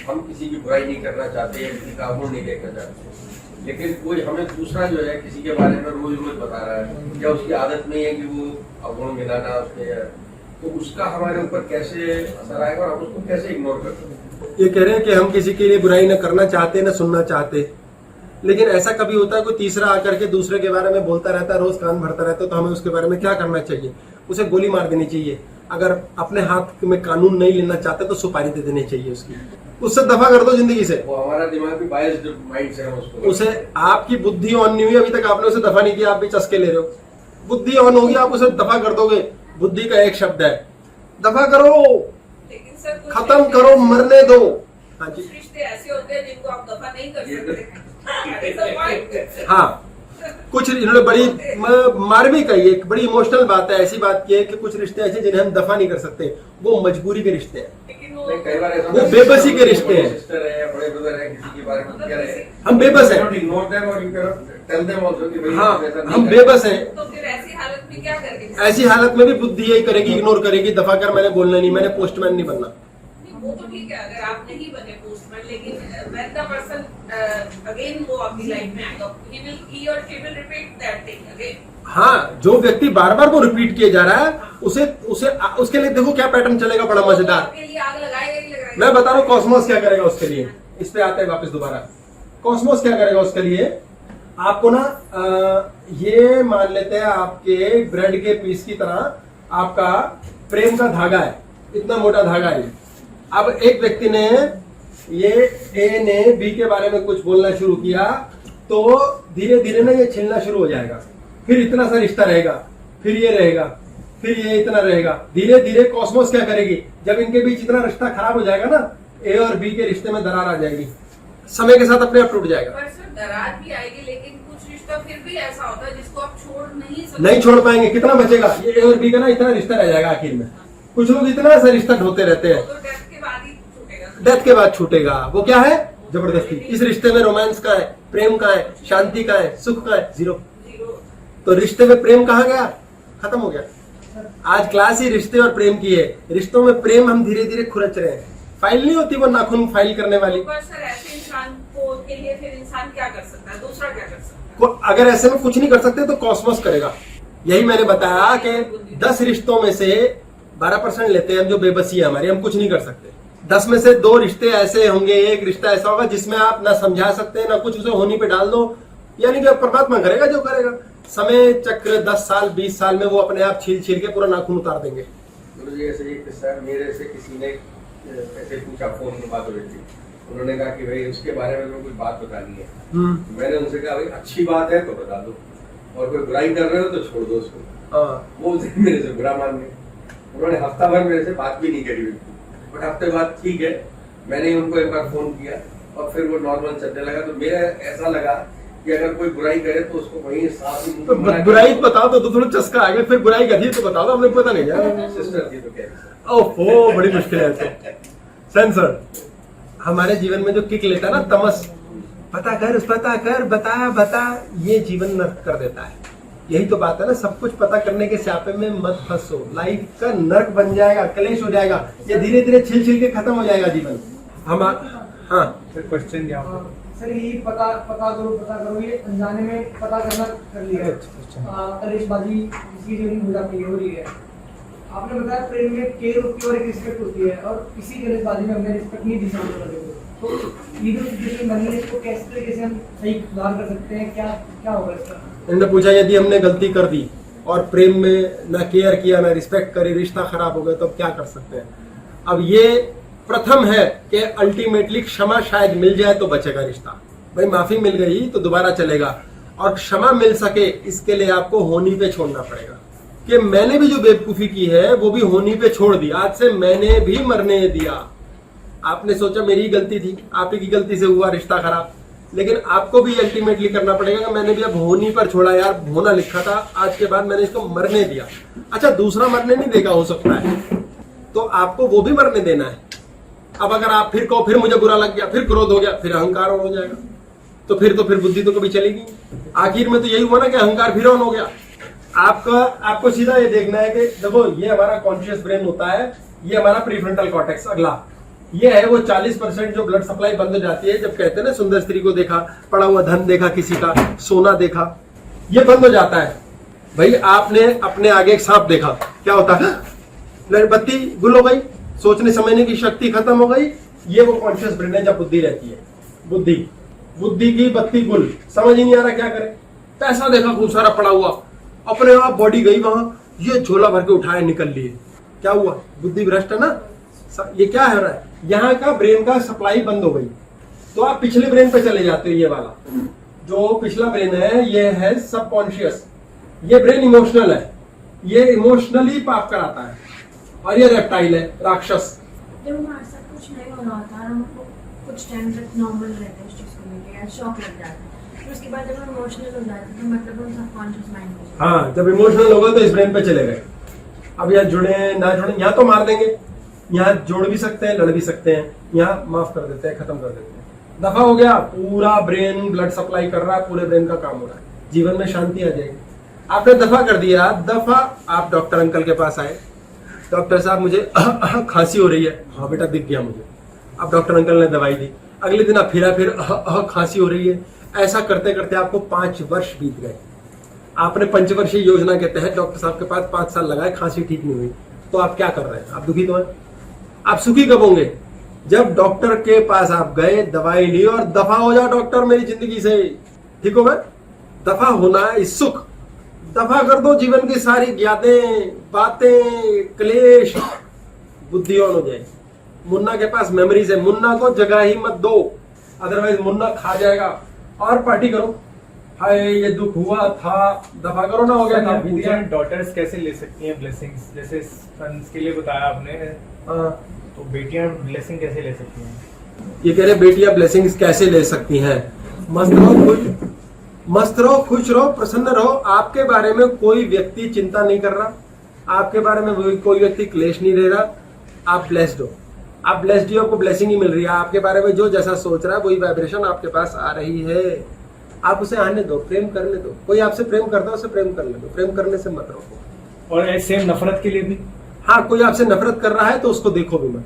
हम किसी की बुराई नहीं करना चाहते या किसी का अवगुण नहीं देखना चाहते, लेकिन कोई हमें दूसरा जो है किसी के बारे में रोज रोज बता रहा है या उसकी आदत नहीं है कि वो अवगुण मिलाना उसके, तो उसका हमारे ऊपर कैसे असर आएगा और हम उसको कैसे इग्नोर कर सकते हैं? ये कह रहे हैं कि हम किसी के लिए बुराई न करना चाहते न सुनना चाहते, लेकिन ऐसा कभी होता है कोई तीसरा आकर के दूसरे के बारे में बोलता रहता है, रोज कान भरता रहता है, तो हमें उसके बारे में क्या करना चाहिए? उसे गोली मार देनी चाहिए। अगर अपने हाथ में कानून नहीं लेना चाहते तो सुपारी दे देनी चाहिए उसकी, उससे दफा कर दो जिंदगी से। वो हमारा दिमाग भी बायस्ड माइंड से हम उसको उसे, आपकी बुद्धि ऑन नहीं हुई अभी तक, आपने उसे दफा नहीं किया, आप भी चस्के ले रहे हो। बुद्धि ऑन होगी, आप उसे दफा कर दोगे। बुद्धि का एक शब्द है, दफा करो, लेकिन सर कुछ खत्म रिश्ते करो, मरने दो। हाँ जी, कुछ रिश्ते ऐसे होते हैं जिनको आप दफा नहीं कर सकते। It's a point. हाँ, कुछ इन्होंने बड़ी मार भी कही, एक बड़ी इमोशनल बात है, ऐसी बात की है कि कुछ रिश्ते ऐसे जिन्हें हम दफा नहीं कर सकते, वो मजबूरी के रिश्ते हैं, लेकिन नहीं, कई बार ऐसा वो होता है बेबसी के रिश्ते हैं। सिस्टर है या बड़े ब्रदर है, किसी के बारे में कह रहे हैं, हम बेबस हैं। इग्नोर देम और you can tell them also कि भाई हाँ, ऐसा नहीं हम करना। बेबस हैं। तो फिर ऐसी हालत में क्या करेंगे? ऐसी हालत में भी बुद्धि यही करेगी, इग्नोर करेगी, दफा कर, मैंने बोलना नहीं, मैंने पोस्टमैन नहीं बनना। नहीं, वो तो ठीक है अगर आप नहीं बने पोस्टमैन, लेकिन when the person again वो आपकी लाइफ में आएगा, he or she will repeat that thing again. हाँ, जो व्यक्ति बार बार वो रिपीट किए जा रहा है, उसे उसे उसके लिए देखो क्या पैटर्न चलेगा, बड़ा मजेदार। आपके लिए आग लगाएगा ही लगाएगा। मैं बता रहा हूँ कॉस्मोस क्या करेगा उसके लिए। इस पे आते हैं वापस दोबारा। कॉस्मोस क्या करेगा उसके लिए? आपको ना ये मान लेते हैं आपके ब्रेड के पीस की तरह आपका प्रेम का धागा है, इतना मोटा धागा है। अब एक व्यक्ति ने, ये ए ने बी के बारे में कुछ बोलना शुरू किया, तो धीरे धीरे ना ये छिलना शुरू हो जाएगा, फिर इतना सा रिश्ता रहेगा, फिर ये रहेगा, फिर ये इतना रहेगा। धीरे धीरे कॉस्मोस क्या करेगी, जब इनके बीच इतना रिश्ता खराब हो जाएगा ना, ए और बी के रिश्ते में दरार आ जाएगी, समय के साथ अपने आप टूट जाएगा। पर सर दरार भी आएगी, लेकिन कुछ रिश्ता फिर भी ऐसा होता है जिसको आप छोड़ नहीं सकते। नहीं छोड़ पाएंगे, कितना बचेगा? ये ए और बी का ना इतना रिश्ता रह जाएगा आखिर में। कुछ लोग इतना सा रिश्ता ढोते रहते हैं, वो तो डेथ के बाद ही छूटेगा। डेथ के बाद छूटेगा। वो क्या है? जबरदस्ती। इस रिश्ते में रोमांस का है, प्रेम का है, शांति का है, सुख का है, जीरो। जीरो। तो रिश्ते में प्रेम कहाँ गया? खत्म हो गया। आज क्लास ही रिश्ते और प्रेम की है। रिश्तों में प्रेम हम धीरे धीरे खुरच रहे हैं। फाइल नहीं होती वो नाखून फाइल करने वाली। पर सर ऐसे इंसान को के लिए फिर इंसान क्या कर सकता है, दूसरा क्या कर सकता है? को अगर ऐसे में कुछ नहीं कर सकते तो कॉस्मोस करेगा। यही मैंने बताया कि 10 रिश्तों में से 12% लेते हैं हम, जो बेबसी है हमारी, हम कुछ नहीं कर सकते। 10 में से 2 रिश्ते ऐसे होंगे, एक रिश्ता ऐसा होगा जिसमें आप ना समझा सकते हैं ना कुछ, उसे होनी पे डाल दो, यानी कि परमात्मा करेगा जो करेगा। समय चक्र 10 साल 20 साल में वो अपने आप छील छील के पूरा नाखून उतार देंगे। मुझे ऐसे एक किस्सा है, मेरे से किसी ने ऐसे पूछा, फोन में बात हो रही थी, उन्होंने कहा कि भाई उसके बारे में कुछ बात बतानी है। मैंने उनसे कहा भाई अच्छी बात है तो बता दो, और कोई बुराई कर रहे हो तो छोड़ दो उसको। हाँ, वो मेरे से बुरा मान गए। उन्होंने हफ्ता भर मेरे से बात भी नहीं करी, बट हफ्ते बाद ठीक है, मैंने उनको एक बार फोन किया और फिर वो नॉर्मल चलने लगा। तो मेरा ऐसा लगा कि अगर कोई बुराई करे तो उसको वहीं साथ ही तो बुराई बताओ तो थोड़ा चस्का आ गया। फिर बुराई करी तो बताओ, हमें पता नहीं है। सिस्टर थी तो कह रही ओहो, बड़ी मुश्किल है तो। सेंसर हमारे जीवन में जो किक लेता है ना, तमस, पता कर, बता, ये जीवन नर्क कर देता है। यही तो बात है ना, सब कुछ पता करने के स्यापे में मत फंसो, लाइफ का नर्क बन जाएगा, क्लेश हो जाएगा, ये धीरे धीरे छिल छिल के खत्म हो जाएगा जीवन। हम हाँ, क्वेश्चन क्या? सर ये पता करो, ये अनजाने में पता करना कर लिया है। कलेशबाजी इसकी जो हो जाती है, हो रही है। आपने बताया प्रेम में केयर होती है और एक रिस्पेक्ट होती है, और इसी कलेशबाजी में हमने रिस्पेक्ट नहीं दी सामने। तो ये जो सिचुएशन बनी है, इसको कैसे तरीके से हम सही सुधार कर सकते हैं? क्या होगा इसका? इन्होंने पूछा यदि हमने गलती कर दी और प्रेम में ना केयर किया ना रिस्पेक्ट करी, रिश्ता खराब हो गया, तो अब क्या कर सकते हैं? अब ये प्रथम है कि अल्टीमेटली क्षमा शायद मिल जाए तो बचेगा रिश्ता। भाई माफी मिल गई तो दोबारा चलेगा, और क्षमा मिल सके इसके लिए आपको होनी पे छोड़ना पड़ेगा। कि मैंने भी जो बेवकूफी की है वो भी होनी पे छोड़ दी, आज से मैंने भी मरने दिया। आपने सोचा मेरी गलती थी, आप ही की गलती से हुआ रिश्ता खराब, लेकिन आपको भी अल्टीमेटली करना पड़ेगा कि मैंने भी अब होनी पर छोड़ा। यार होना लिखा था, आज के बाद मैंने इसको मरने दिया। अच्छा, दूसरा मरने नहीं देगा हो सकता है, तो आपको वो भी मरने देना है। अब अगर आप फिर कहो फिर मुझे बुरा लग गया, फिर क्रोध हो गया, फिर अहंकार हो जाएगा। तो फिर बुद्धि तो कभी चलेगी नहीं। आखिर में तो यही हुआ ना कि अहंकार फिर ऑन हो गया। आपको सीधा ये देखना है कि देखो ये हमारा कॉन्शियस ब्रेन होता है, ये हमारा प्रीफ्रंटल कॉर्टेक्स अगला, ये है वो 40% जो ब्लड सप्लाई बंद हो जाती है जब कहते हैं ना सुंदर स्त्री को देखा, पड़ा हुआ धन देखा, किसी का सोना देखा, ये बंद हो जाता है। भाई आपने अपने आगे एक सांप देखा, क्या होता है, बत्ती गुल हो गई, सोचने समझने की शक्ति खत्म हो गई, ये वो कॉन्शियस ब्रेन है जब बुद्धि रहती है। बुद्धि की बत्ती गुल, समझ ही नहीं आ रहा क्या करे। पैसा देखा खूब सारा पड़ा हुआ, अपने आप बॉडी गई वहां, ये झोला भर के उठाए निकल लिए, क्या हुआ, बुद्धि भ्रष्ट है ना। ये क्या हो रहा है, यहाँ का ब्रेन का सप्लाई बंद हो गई, तो आप पिछले ब्रेन पे चले जाते हो। ये वाला जो पिछला ब्रेन है ये है सबकॉन्शियस, ये ब्रेन इमोशनल है, ये इमोशनली पाप कराता है, और ये रेप्टाइल है, राक्षस। जब हमारे साथ कुछ नहीं हो रहा होता, हमको कुछ टाइम तक नॉर्मल रहते हैं उस चीज को लेके, या शॉक लग जाता है, फिर उसके बाद जब हम इमोशनल हो जाते हैं तो मतलब हम सबकॉन्शियस माइंड में। हाँ, जब इमोशनल हो गए तो इस ब्रेन पे चले गए। अब यहाँ जुड़े ना जुड़े, यहाँ तो मार देंगे, यहाँ जोड़ भी सकते हैं, लड़ भी सकते हैं, यहाँ माफ कर देते हैं, खत्म कर देते हैं, दफा हो गया। पूरा ब्रेन ब्लड सप्लाई कर रहा है, पूरे ब्रेन का काम हो रहा है, जीवन में शांति आ जाएगी। आपने दफा कर दिया, दफा आप डॉक्टर अंकल के पास आए, डॉक्टर साहब मुझे खांसी हो रही है, हाँ बेटा दिख गया मुझे, अब डॉक्टर अंकल ने दवाई दी, अगले दिन आप फिर खांसी हो रही है, ऐसा करते करते आपको 5 वर्ष बीत गए। आपने पंचवर्षीय योजना के तहत डॉक्टर साहब के पास 5 साल लगाए, खांसी ठीक नहीं हुई, तो आप क्या कर रहे हैं, आप दुखी तो हैं। आप सुखी कब होंगे, जब डॉक्टर के पास आप गए, दवाई ली और दफा हो जाओ डॉक्टर मेरी जिंदगी से, ठीक हो गए। दफा होना है इस सुख, दफा कर दो जीवन की सारी यादें, बातें, क्लेश, बुद्धि ऑन हो जाए। मुन्ना के पास मेमोरीज है, मुन्ना को जगह ही मत दो, अदरवाइज मुन्ना खा जाएगा। और पार्टी करो, हाय ये दुख हुआ था, दफा करो ना, हो गया था। बेटियां डॉटर्स कैसे ले सकती हैं ब्लेसिंग्स, जैसे सन्स के लिए बताया आपने, तो बेटियां ब्लेसिंग कैसे ले सकती हैं। ये कह रहे बेटियां ब्लेसिंग्स कैसे ले सकती हैं। मस्त रहो, खुश रहो, प्रसन्न रहो। आपके बारे में कोई व्यक्ति चिंता नहीं कर रहा, आपके बारे में कोई व्यक्ति क्लेश नहीं ले रहा, आप ब्लेस्ड हो, आप ब्लेस्ड हो, आपको ब्लेसिंग ही मिल रही है। आपके बारे में जो जैसा सोच रहा है वही वाइब्रेशन आपके पास आ रही है। आप उसे आने दो, प्रेम करने दो। कोई आपसे प्रेम करता है उसे प्रेम करने दो, प्रेम करने से मत रोको। और ऐसे नफरत के लिए भी, हाँ, कोई आपसे नफरत कर रहा है तो उसको देखो भी मत,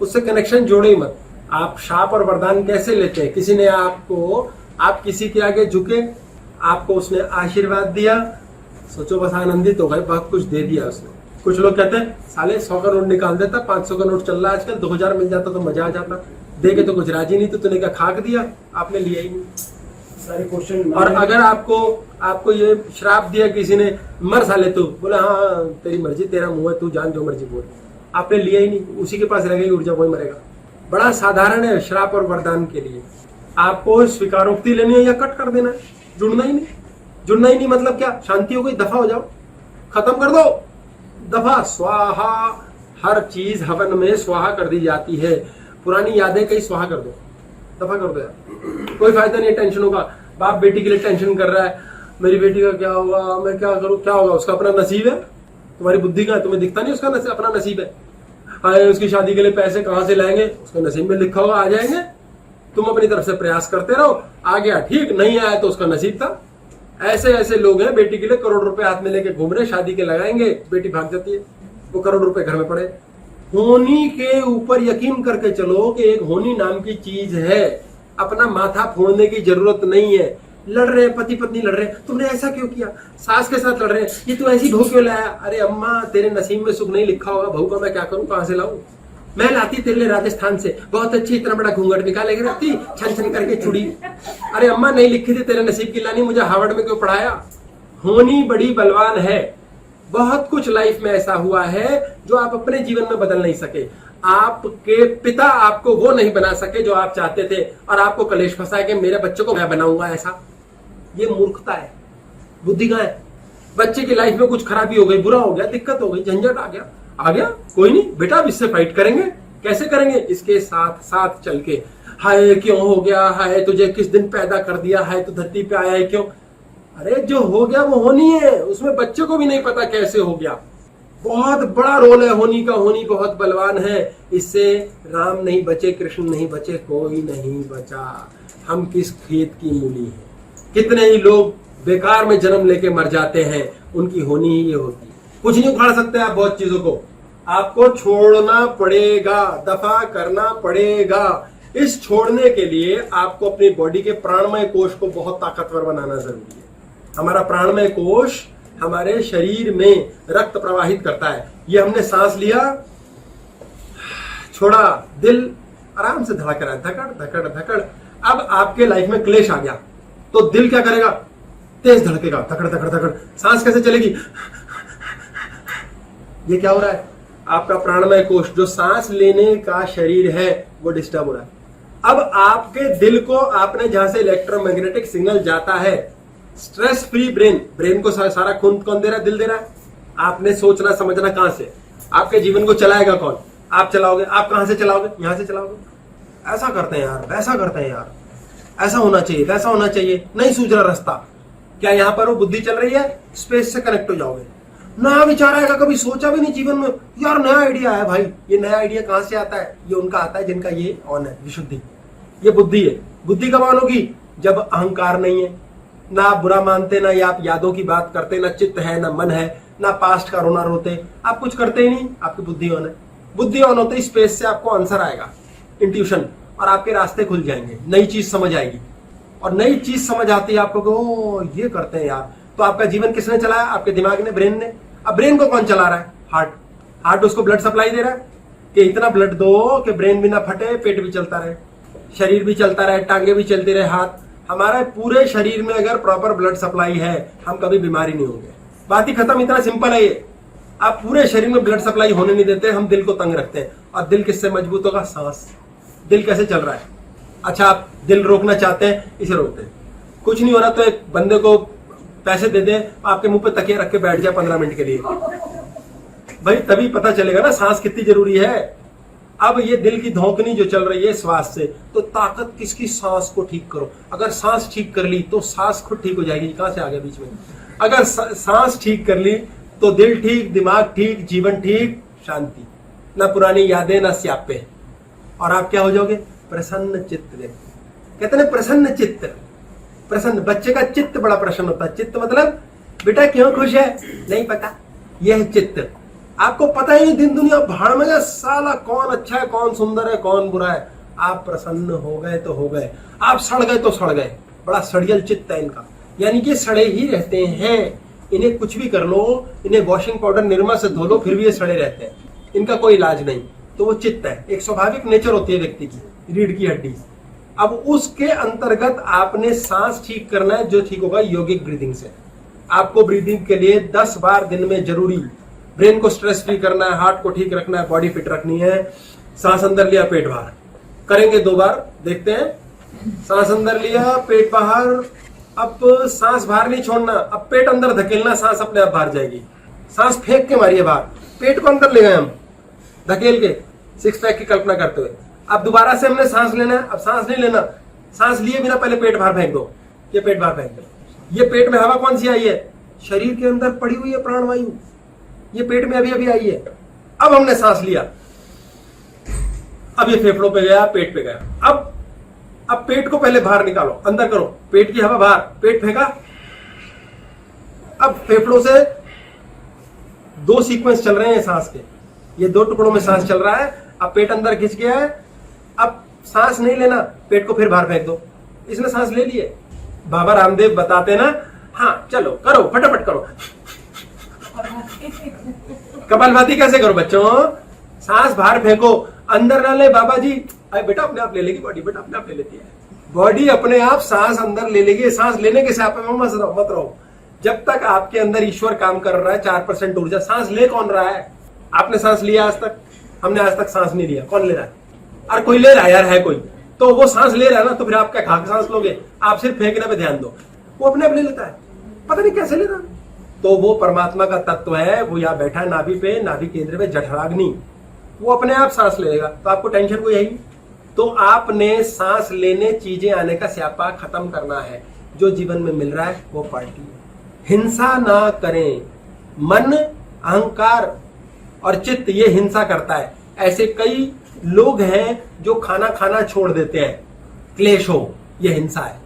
उससे कनेक्शन जोड़ो ही मत। आप शाप और वरदान कैसे लेते हैं, किसी ने आपको, आप किसी के आगे झुके, आपको उसने आशीर्वाद दिया, सोचो बस आनंदित हो गए, बहुत कुछ दे दिया उसने। कुछ लोग कहते हैं साले 100 का नोट निकाल देता, 500 का नोट चल रहा है आजकल, 2000 मिल जाता तो मजा आ जाता, दे के तो कुछ राजी नहीं, तो तूने क्या खाक दिया, आपने लिया ही नहीं। सारे क्वेश्चन। और अगर आपको ये श्राप दिया किसी ने, मर साले तू, बोला हाँ तेरी मर्जी, तेरा मुंह है, तू जान जो मर्जी बोल, आपने लिया ही नहीं, उसी के पास रह गई ऊर्जा, वही मरेगा। बड़ा साधारण है श्राप और वरदान के लिए। आपको स्वीकारोक्ति लेनी है या कट कर देना है, जुड़ना ही नहीं। जुड़ना ही नहीं मतलब क्या, शांति हो गई, दफा हो जाओ, खत्म कर दो, दफा स्वाहा। हर चीज हवन में स्वाहा कर दी जाती है, पुरानी यादें कहीं स्वाहा कर दो, दफा कर दो यार, कोई फायदा नहीं। टेंशन होगा, बाप बेटी के लिए टेंशन कर रहा है, मेरी बेटी का क्या होगा, मैं क्या करूं, क्या होगा, उसका अपना नसीब है, तुम्हारी बुद्धि का, तुम्हें दिखता नहीं, उसका अपना नसीब है। आए उसकी शादी के लिए पैसे कहां से लाएंगे, उसका नसीब में लिखा होगा, आ जाएंगे। तुम अपनी तरफ से प्रयास करते रहो, आ गया ठीक, नहीं आया तो उसका नसीब था। ऐसे लोग हैं, बेटी के लिए करोड़ रुपए हाथ में लेके घूम रहे, शादी के लगाएंगे, बेटी भाग जाती है, वो करोड़ रुपए घर में पड़े। होनी के ऊपर यकीन करके चलो कि एक होनी नाम की चीज है, अपना माथा फोड़ने की जरूरत नहीं है। लड़ रहे पति पत्नी लड़ रहे, तुमने ऐसा क्यों किया, सास के साथ लड़ रहे, ये तू ऐसी बहू क्यों लाया, अरे अम्मा तेरे नसीब में सुख नहीं लिखा होगा, बहू का मैं क्या करूं, कहां से लाऊं, मैं लाती तेरे लिए राजस्थान से, बहुत अच्छी, इतना बड़ा घूंघट निकाले रखती, छन छन करके चुड़ी, अरे अम्मा नहीं लिखी थी तेरे नसीब की लानी, मुझे हार्वर्ड में क्यों पढ़ाया। होनी बड़ी बलवान है, बहुत कुछ लाइफ में ऐसा हुआ है जो आप अपने जीवन में बदल नहीं सके। आपके पिता आपको वो नहीं बना सके जो आप चाहते थे, और आपको कलेश फंसा है कि मेरे बच्चों को मैं बनाऊंगा ऐसा। ये मूर्खता है, बुद्धि का है। बच्चे की लाइफ में कुछ खराबी हो गई, बुरा हो गया, दिक्कत हो गई, झंझट आ गया, कोई नहीं बेटा, अब इससे फाइट करेंगे। कैसे करेंगे, इसके साथ साथ चल के, हाय क्यों हो गया, हाय तुझे किस दिन पैदा कर दिया, हाय तू धरती पे आया है क्यों, अरे जो हो गया वो होनी है, उसमें बच्चे को भी नहीं पता कैसे हो गया। बहुत बड़ा रोल है होनी का, होनी बहुत बलवान है। इससे राम नहीं बचे, कृष्ण नहीं बचे, कोई नहीं बचा। हम किस खेत की मूली हैं। कितने ही लोग बेकार में जन्म लेके मर जाते हैं, उनकी होनी ही ये होती है। कुछ नहीं उखाड़ सकते आप बहुत चीजों को, आपको छोड़ना पड़ेगा, दफा करना पड़ेगा। इस छोड़ने के लिए आपको अपनी बॉडी के प्राणमय कोश को बहुत ताकतवर बनाना जरूरी है। हमारा प्राणमय कोश हमारे शरीर में रक्त प्रवाहित करता है। ये हमने सांस लिया, छोड़ा, दिल आराम से धड़क रहा है, धकड़ धकड़ धकड़। अब आपके लाइफ में क्लेश आ गया तो दिल क्या करेगा? तेज धड़केगा, धकड़ धकड़ धकड़। सांस कैसे चलेगी? ये क्या हो रहा है? आपका प्राणमय कोश जो सांस लेने का शरीर है वो डिस्टर्ब हो रहा है। अब आपके दिल को आपने जहां से इलेक्ट्रोमैग्नेटिक सिग्नल जाता है, स्ट्रेस फ्री ब्रेन को सारा खून कौन दे रहा है? दिल दे रहा है। आपने सोचना समझना कहां से? आपके जीवन को चलाएगा कौन? आप चलाओगे। आप कहां से चलाओगे? यहां से चलाओगे। ऐसा करते हैं यार, वैसा करते हैं यार, ऐसा होना चाहिए, वैसा होना चाहिए, नहीं सूझ रहा रास्ता। क्या यहां पर वो बुद्धि चल रही है? स्पेस से कनेक्ट हो जाओगे। नया विचार आएगा, कभी सोचा भी नहीं जीवन में, यार नया आइडिया है भाई। ये नया आइडिया कहां से आता है? ये उनका आता है जिनका ये ऑन है, विशुद्धि। ये बुद्धि है। बुद्धि कब ऑन होगी? जब अहंकार नहीं है, ना आप बुरा मानते, ना आप यादों की बात करते, ना चित्त है, ना मन है, ना पास्ट का रोना रोते, आप कुछ करते ही नहीं, आपकी बुद्धि ऑन है। बुद्धि ऑन होते ही स्पेस से आपको आंसर आएगा, इंट्यूशन, और आपके रास्ते खुल जाएंगे, नई चीज समझ आएगी। और नई चीज समझ आती है आपको कि ओ ये करते हैं यार। तो आपका जीवन किसने चलाया? आपके दिमाग ने, ब्रेन ने। अब ब्रेन को कौन चला रहा है? हार्ट उसको ब्लड सप्लाई दे रहा है कि इतना ब्लड दो कि ब्रेन भी ना फटे, पेट भी चलता रहे, शरीर भी चलता रहे, टांगे भी चलती रहे, हाथ। हमारे पूरे शरीर में अगर प्रॉपर ब्लड सप्लाई है, हम कभी बीमारी नहीं होंगे। बात ही खत्म। इतना सिंपल है ये। आप पूरे शरीर में ब्लड सप्लाई होने नहीं देते, हम दिल को तंग रखते हैं। और दिल किससे मजबूत होगा? सांस। दिल कैसे चल रहा है? अच्छा, आप दिल रोकना चाहते हैं, इसे रोकते हैं। कुछ नहीं हो रहा तो एक बंदे को पैसे दे दें, आपके मुंह पे तकिया रख के बैठ जाए 15 मिनट के लिए, भाई तभी पता चलेगा ना सांस कितनी जरूरी है। अब ये दिल की धौंकनी जो चल रही है श्वास से, तो ताकत किसकी? सांस को ठीक करो। अगर सांस ठीक कर ली तो सांस खुद ठीक हो जाएगी। कहां से आ गया बीच में? अगर सांस ठीक कर ली तो दिल ठीक, दिमाग ठीक, जीवन ठीक, शांति, ना पुरानी यादें, ना स्यापे, और आप क्या हो जाओगे? प्रसन्न चित्त व्यक्ति। कहते हैं प्रसन्न चित्त। प्रसन्न, बच्चे का चित्त बड़ा प्रसन्न होता है। चित्त मतलब बेटा क्यों खुश है? नहीं पता, यह है चित्त। आपको पता ही नहीं, दिन दुनिया भाड़ में, साला कौन अच्छा है, कौन सुंदर है, कौन बुरा है। आप प्रसन्न हो गए तो हो गए, आप सड़ गए तो सड़ गए। बड़ा सड़ियल चित्त है इनका, यानी कि सड़े ही रहते हैं। इन्हें कुछ भी कर लो, इन्हें वॉशिंग पाउडर निरमा से धो लो, फिर भी ये सड़े रहते हैं। इनका कोई इलाज नहीं। तो वो चित्त है, एक स्वाभाविक नेचर होती है व्यक्ति की, रीढ़ की हड्डी। अब उसके अंतर्गत आपने सांस ठीक करना है, जो ठीक होगा योगिक ब्रीदिंग से। आपको ब्रीदिंग के लिए 10 बार दिन में जरूरी ब्रेन को स्ट्रेस फ्री करना है, हार्ट को ठीक रखना है, बॉडी फिट रखनी है। सांस अंदर लिया, पेट बाहर करेंगे 2 बार, देखते हैं। सांस अंदर लिया, पेट बाहर। अब सांस बाहर नहीं छोड़ना, अब पेट अंदर धकेलना, सांस अपने आप बाहर जाएगी। सांस फेंक के मारिए बाहर, पेट को अंदर ले गए हम धकेल के, 6 पैक की कल्पना करते हुए। अब दोबारा से हमने सांस लेना है। अब सांस नहीं लेना, सांस लिए बिना पहले पेट बाहर फेंक दो। ये पेट बाहर फेंक दो। ये पेट में हवा कौन सी आई है? शरीर के अंदर पड़ी हुई है प्राणवायु, ये पेट में अभी अभी आई है। अब हमने सांस लिया, अब ये फेफड़ों पे गया, पेट पे गया। अब पेट को पहले बाहर निकालो, अंदर करो, पेट की हवा बाहर, पेट फेंका। अब फेफड़ों से 2 सीक्वेंस चल रहे हैं सांस के, ये 2 टुकड़ों में सांस चल रहा है। अब पेट अंदर खिंच गया है, अब सांस नहीं लेना, पेट को फिर बाहर फेंक दो। इसने सांस ले ली है। बाबा रामदेव बताते ना, हाँ चलो करो, फटाफट करो। कपालभाति कैसे करो बच्चों? सांस बाहर फेंको, अंदर ना ले बाबा जी। अरे बेटा अपने आप ले लेगी बॉडी, बेटा अपने आप ले लेती है बॉडी, अपने आप सांस अंदर ले लेगी। सांस लेने के साथ में मत रहो जब तक आपके अंदर ईश्वर काम कर रहा है। 4% ऊर्जा। सांस ले कौन रहा है? आपने सांस लिया आज तक? हमने आज तक सांस नहीं लिया। कौन ले रहा है? अरे कोई ले रहा है यार, है कोई तो वो सांस ले रहा है ना, तो फिर आप क्या खा के सांस लोगे? आप सिर्फ फेंकने पे ध्यान दो, वो अपने आप ले लेता है, पता नहीं कैसे लेता। तो वो परमात्मा का तत्व है, वो यहाँ बैठा है नाभि पे, नाभि केंद्र पे जठराग्नि, वो अपने आप सांस लेगा। तो आपको टेंशन कोई है ही। तो आपने सांस लेने, चीजें आने का स्यापा खत्म करना है। जो जीवन में मिल रहा है वो पार्टी है। हिंसा ना करें। मन, अहंकार और चित्त ये हिंसा करता है। ऐसे कई लोग हैं जो खाना खाना छोड़ देते हैं, क्लेश हो, ये हिंसा है।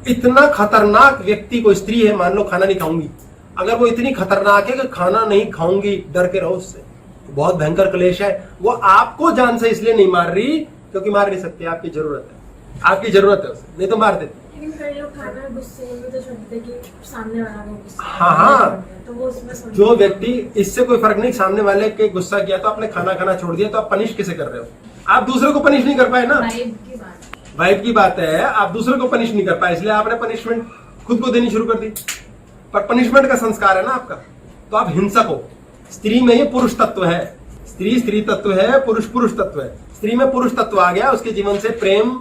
इतना खतरनाक व्यक्ति को स्त्री है, मान लो खाना नहीं खाऊंगी, अगर वो इतनी खतरनाक है कि खाना नहीं खाऊंगी, डर के रहो उससे, बहुत भयंकर क्लेश है। वो आपको जान से इसलिए नहीं मार रही क्योंकि मार नहीं सकती, आपकी जरूरत है, आपकी जरूरत है उसे, नहीं तो मार देती। लेकिन कई लोग खाना गुस्से में तो छोड़ते कि सामने वाला को गुस्सा हाँ, हाँ। तो वो उसमें समझ- जो व्यक्ति, इससे कोई फर्क नहीं, सामने वाले के गुस्सा किया तो आपने खाना खाना छोड़ दिया, तो आप पनिश किसे कर रहे हो? आप दूसरे को पनिश नहीं कर पाए ना, वाइब की बात है। वाइफ की बात है, आप दूसरे को पनिश नहीं कर पाए, इसलिए आपने पनिशमेंट खुद को देनी शुरू कर दी। पर पनिशमेंट का संस्कार है ना आपका, तो आप हिंसक हो। स्त्री में ये पुरुष तत्व है, स्त्री स्त्री तत्व है, पुरुष पुरुष तत्व है। स्त्री में पुरुष तत्व आ गया, उसके जीवन से प्रेम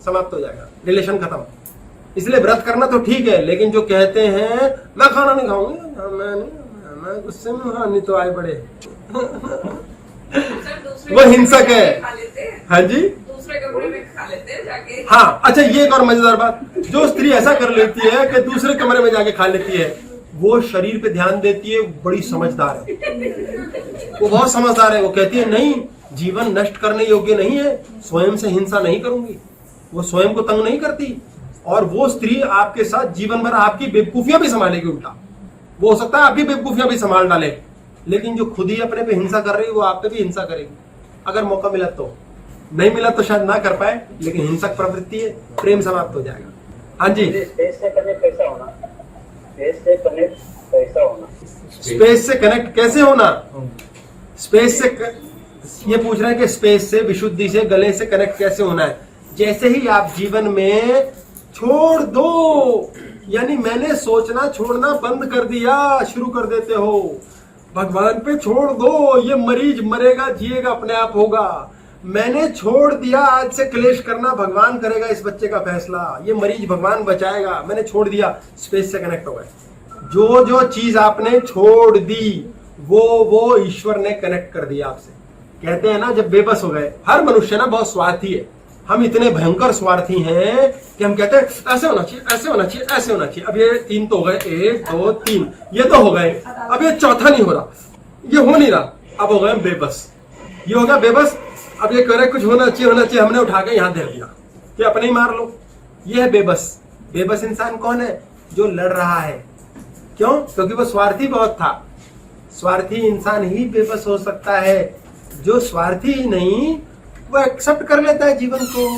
समाप्त हो जाएगा, रिलेशन खत्म। इसलिए व्रत करना तो ठीक है, लेकिन जो कहते हैं मैं खाना नहीं खाऊंगी, मैं गुस्से में, हाँ नहीं तो आए बड़े सर दूसरे वो कमरे हिंसक में है। खा लेते हैं, हाँ जी, दूसरे कमरे में खा लेते हैं जाके। हाँ। अच्छा, ये एक और मजेदार बात, जो स्त्री ऐसा कर लेती है कि दूसरे कमरे में जाके खा लेती है, वो शरीर पे ध्यान देती है, बड़ी समझदार है, वो बहुत समझदार है। वो कहती है नहीं, जीवन नष्ट करने योग्य नहीं है, स्वयं से हिंसा नहीं करूंगी। वो स्वयं को तंग नहीं करती, और वो स्त्री आपके साथ जीवन भर आपकी बेवकूफियां भी संभालेगी। उल्टा वो हो सकता है आपकी बेवकूफियां भी संभाल डाले, लेकिन जो खुद ही अपने पे हिंसा कर रही है वो आप पे भी हिंसा करेगी, अगर मौका मिला तो। नहीं मिला तो शायद ना कर पाए, लेकिन हिंसक प्रवृत्ति है, प्रेम समाप्त हो जाएगा। हाँ जी, स्पेस से कनेक्ट कैसा होना, स्पेस से कनेक्ट कैसा होना, स्पेस से कनेक्ट कैसे होना, स्पेस से ये पूछ रहे हैं कि स्पेस से, विशुद्धि से, गले से कनेक्ट कैसे होना है। जैसे ही आप जीवन में छोड़ दो, यानी मैंने सोचना छोड़ना बंद कर दिया, शुरू कर देते हो, भगवान पे छोड़ दो, ये मरीज मरेगा जिएगा अपने आप होगा, मैंने छोड़ दिया, आज से क्लेश करना भगवान करेगा, इस बच्चे का फैसला, ये मरीज भगवान बचाएगा, मैंने छोड़ दिया, स्पेस से कनेक्ट हो गए। जो जो चीज आपने छोड़ दी वो ईश्वर ने कनेक्ट कर दिया आपसे। कहते हैं ना, जब बेबस हो गए, हर मनुष्य ना बहुत स्वार्थी है, हम इतने भयंकर स्वार्थी हैं कि हम कहते हैं ऐसे होना चाहिए, ऐसे होना चाहिए, ऐसे होना चाहिए। अब ये 3 तो हो गए, 1 2 3, ये तो हो गए, अब ये चौथा नहीं हो रहा, ये हो नहीं रहा, अब हो गए बेबस, ये हो गया बेबस। अब ये कह रहे कुछ होना चाहिए, हमने उठा के यहां दे दिया कि अपने ही मार लो। ये है बेबस। बेबस इंसान कौन है? जो लड़ रहा है। क्यों? क्योंकि वो स्वार्थी बहुत था। स्वार्थी इंसान ही बेबस हो सकता है। जो स्वार्थी ही नहीं, वो एक्सेप्ट कर लेता है जीवन को,